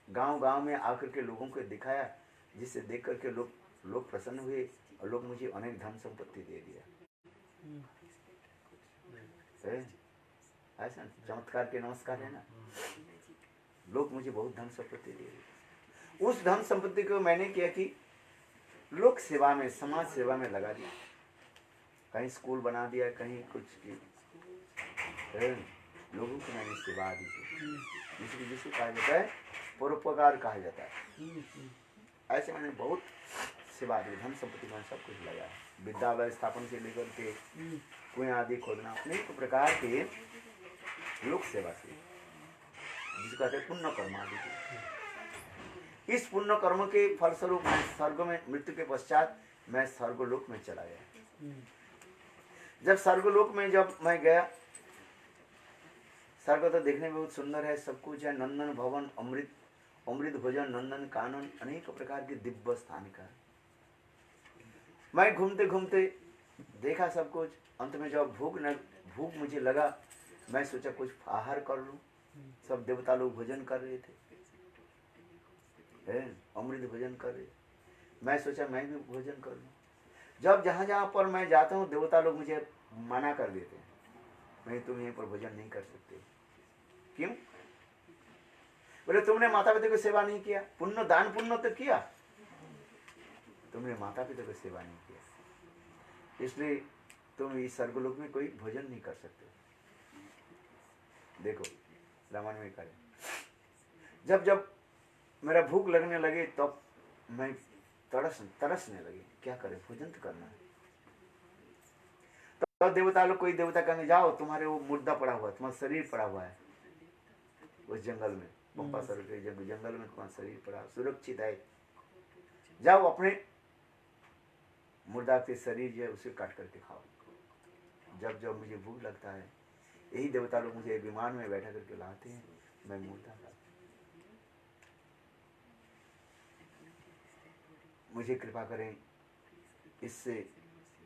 A: गांव गांव में आकर के लोगों को दिखाया, जिससे देख करके लोग प्रसन्न हुए और लोग मुझे अनेक धन संपत्ति दे दिया। ऐसा चमत्कार के नमस्कार है ना, लोग मुझे बहुत धन संपत्ति दे दिए। उस धन संपत्ति को मैंने किया कि लोक सेवा में, समाज सेवा में लगा दिया। कहीं स्कूल बना दिया, कहीं कुछ की लोगों की मैंने सेवा दी, जिसे कहा जाता है परोपकार कहा जाता है। ऐसे मैंने बहुत सेवा दी, धन संपत्ति में सब कुछ लगा। विद्यालय स्थापन से लेकर के कुएं आदि खोदना, अनेक प्रकार के लोक सेवा से, जिसको कहते हैं पुण्य कर्म आदि। इस पुण्य कर्म के फलस्वरूप मैं स्वर्ग में, मृत्यु के पश्चात मैं स्वर्गलोक में चला गया। जब स्वर्गलोक में जब मैं गया, स्वर्ग तो देखने में बहुत सुंदर है, सब कुछ है, नंदन भवन, अमृत भोजन, नंदन कानन, अनेक प्रकार के दिव्य स्थान का। मैं घूमते घूमते देखा सब कुछ। अंत में जब भूख मुझे लगा, मैं सोचा कुछ आहार कर लूं। सब देवता लोग भोजन कर रहे थे, अमृत भोजन कर रहे। मैं सोचा मैं भी भोजन कर लूं। जब जहाँ जहाँ पर मैं जाता हूँ, देवता लोग मुझे मना कर देते हैं, नहीं तुम यहीं पर भोजन नहीं कर सकते। क्यों? बोले तुमने माता पिता की सेवा नहीं किया, पुण्य दान पुण्य तो किया, तुमने माता पिता की सेवा नहीं किया, इसलिए तुम इस स्वर्गलोक में कोई भोजन नहीं कर सकते। देखो रामायण में करें, जब जब मेरा भूख लगने लगे तब मैं तरसने लगे, क्या करें, भोजन तो करना है। तो देवता लोग, कोई देवता कहने जाओ तुम्हारे वो मुर्दा पड़ा हुआ, तुम्हारा शरीर पड़ा हुआ है उस जंगल में, पंपासर के जंगल में तुम्हारा शरीर पड़ा, सुरक्षित है, जाओ अपने मुर्दा के शरीर जो है उसे काट करके खाओ। जब जब मुझे भूख लगता है, यही देवता लोग मुझे विमान में बैठा करके लाते हैं, मैं मुर्दा खाता। मुझे कृपा करें, इससे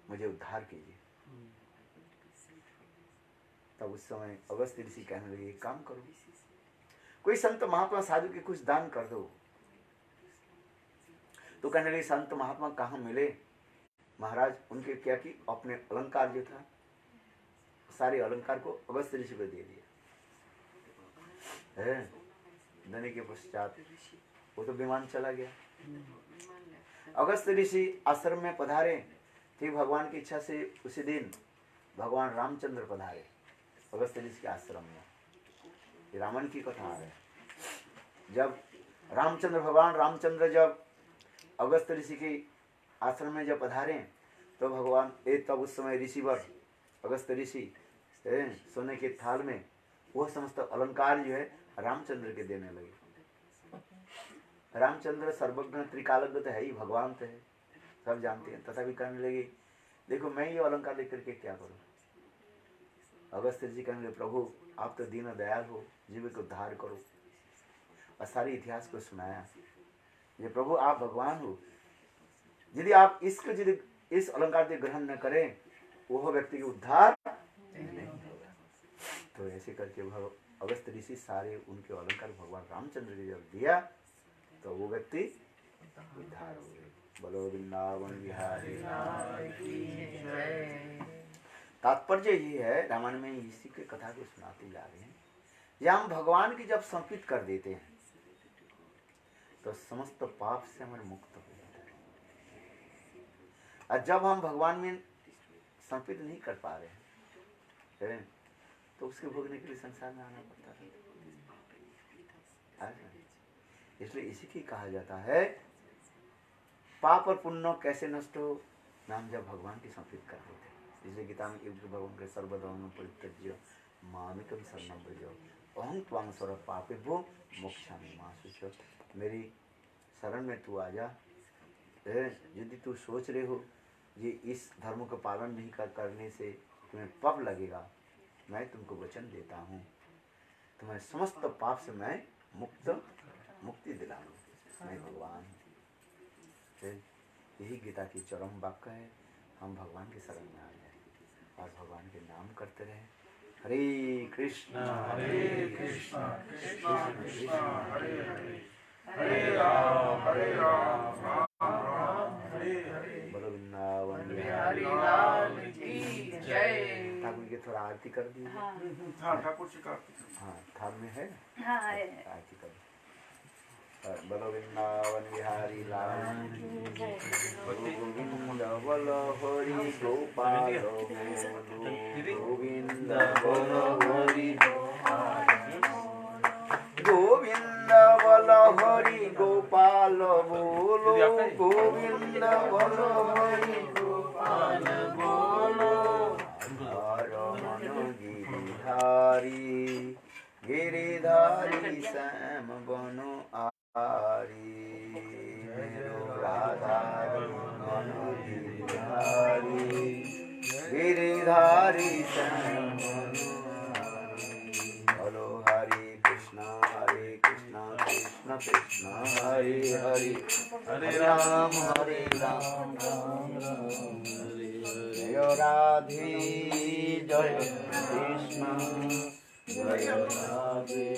A: मुझे उद्धार कीजिए। तब उस समय अगस्त ऋषि कहने लगे, एक काम करो, कोई संत महात्मा साधु के कुछ दान कर दो। तो कहने लगे संत महात्मा कहाँ मिले महाराज? उनके क्या कि अपने अलंकार जो था, सारे अलंकार को अगस्त ऋषि को दे दिया। देने के पश्चात वो तो विमान चला गया। अगस्त ऋषि आश्रम में पधारे थे, भगवान की इच्छा से उसी दिन भगवान रामचंद्र पधारे अगस्त ऋषि के आश्रम में। ये रामायण की कथा है। जब भगवान रामचंद्र जब अगस्त ऋषि के आश्रम में जब पधारे, तो भगवान तब उस समय ऋषिवर अगस्त ऋषि सोने के थाल में वह समस्त अलंकार जो है रामचंद्र के देने लगे। रामचंद्र सर्वज्ञ त्रिकालज्ञ तो है ही, भगवान तो है, सब जानते हैं, तथापि कहने लगे देखो मैं ये अलंकार लेकर के क्या करूं? अगस्त जी कहने लगे प्रभु आप तो दीन दयाल हो, जीव को उद्धार करो। और सारी इतिहास को सुनाया, ये प्रभु आप भगवान हो, यदि आप यदि इस अलंकार से ग्रहण न करें, वो व्यक्ति के उद्धार नहीं होगा। तो ऐसे करके अगस्त ऋषि सारे उनके अलंकार भगवान रामचंद्र जी जब दिया, तो वो व्यक्ति उद्धार हो गए। बोलो वृंदावन बिहारी। तात्पर्य ये है, रामायण में इसी के कथा को सुनाते जा रहे हैं। या हम भगवान की जब समर्पित कर देते हैं, तो समस्त पाप से हमें मुक्त हो जाता है। और जब हम भगवान में समर्पित नहीं कर पा रहे हैं, तो उसके भोगने के लिए संसार में आना पड़ता है। इसलिए इसी की कहा जाता है पाप और पुण्य कैसे नष्ट हो, नाम जब भगवान की समर्पित कर देते हैं। इसलिए गीता में भगवान के सर्वधर्म परित्यज्य मामेकं शरणं व्रज अहं त्वां सर्व पापेभ्यो मोक्षामि मा शुच। मेरी शरण में तू आ जा। यदि तू सोच रहे हो ये इस धर्म का पालन नहीं करने से तुम्हें पाप लगेगा, मैं तुमको वचन देता हूँ, तुम्हें समस्त पाप से मैं मुक्ति दिलाऊंगा। मैं भगवान हूँ। यही गीता की चरम वाक्य है। हम भगवान के शरण में आ जाए और भगवान के नाम करते रहे। हरे कृष्णा
C: कृष्णा कृष्णा कृष्णा हरे हरे हरे राम राम राम हरे हरे।
A: बोलो वृंदावन
D: बिहारी लाल की जय।
A: ठाकुर की थोड़ा आरती कर दी।
B: हाँ
C: हाँ ठाकुर जी का
A: हाँ थाल में है
B: हाँ है।
A: आरती कर। बोलो वृंदावन बिहारी लाल गोविंद बोलो हरि गोपाल गोविंद बोलो हरि गोविंद बोलो हरि गोपाल बोलो गोविंद बोलो हरि गोपाल बोलो रमन गिरिधारी गिरिधारी श्याम बनो आरी मेरो राधा मनो गिरिधारी गिरिधारी श्याम बनो आरी। बोलो हरे कृष्णा कृष्ण कृष्ण हरे हरे हरे राम राम हरे हरे। जय राधे जय कृष्ण जय राधे।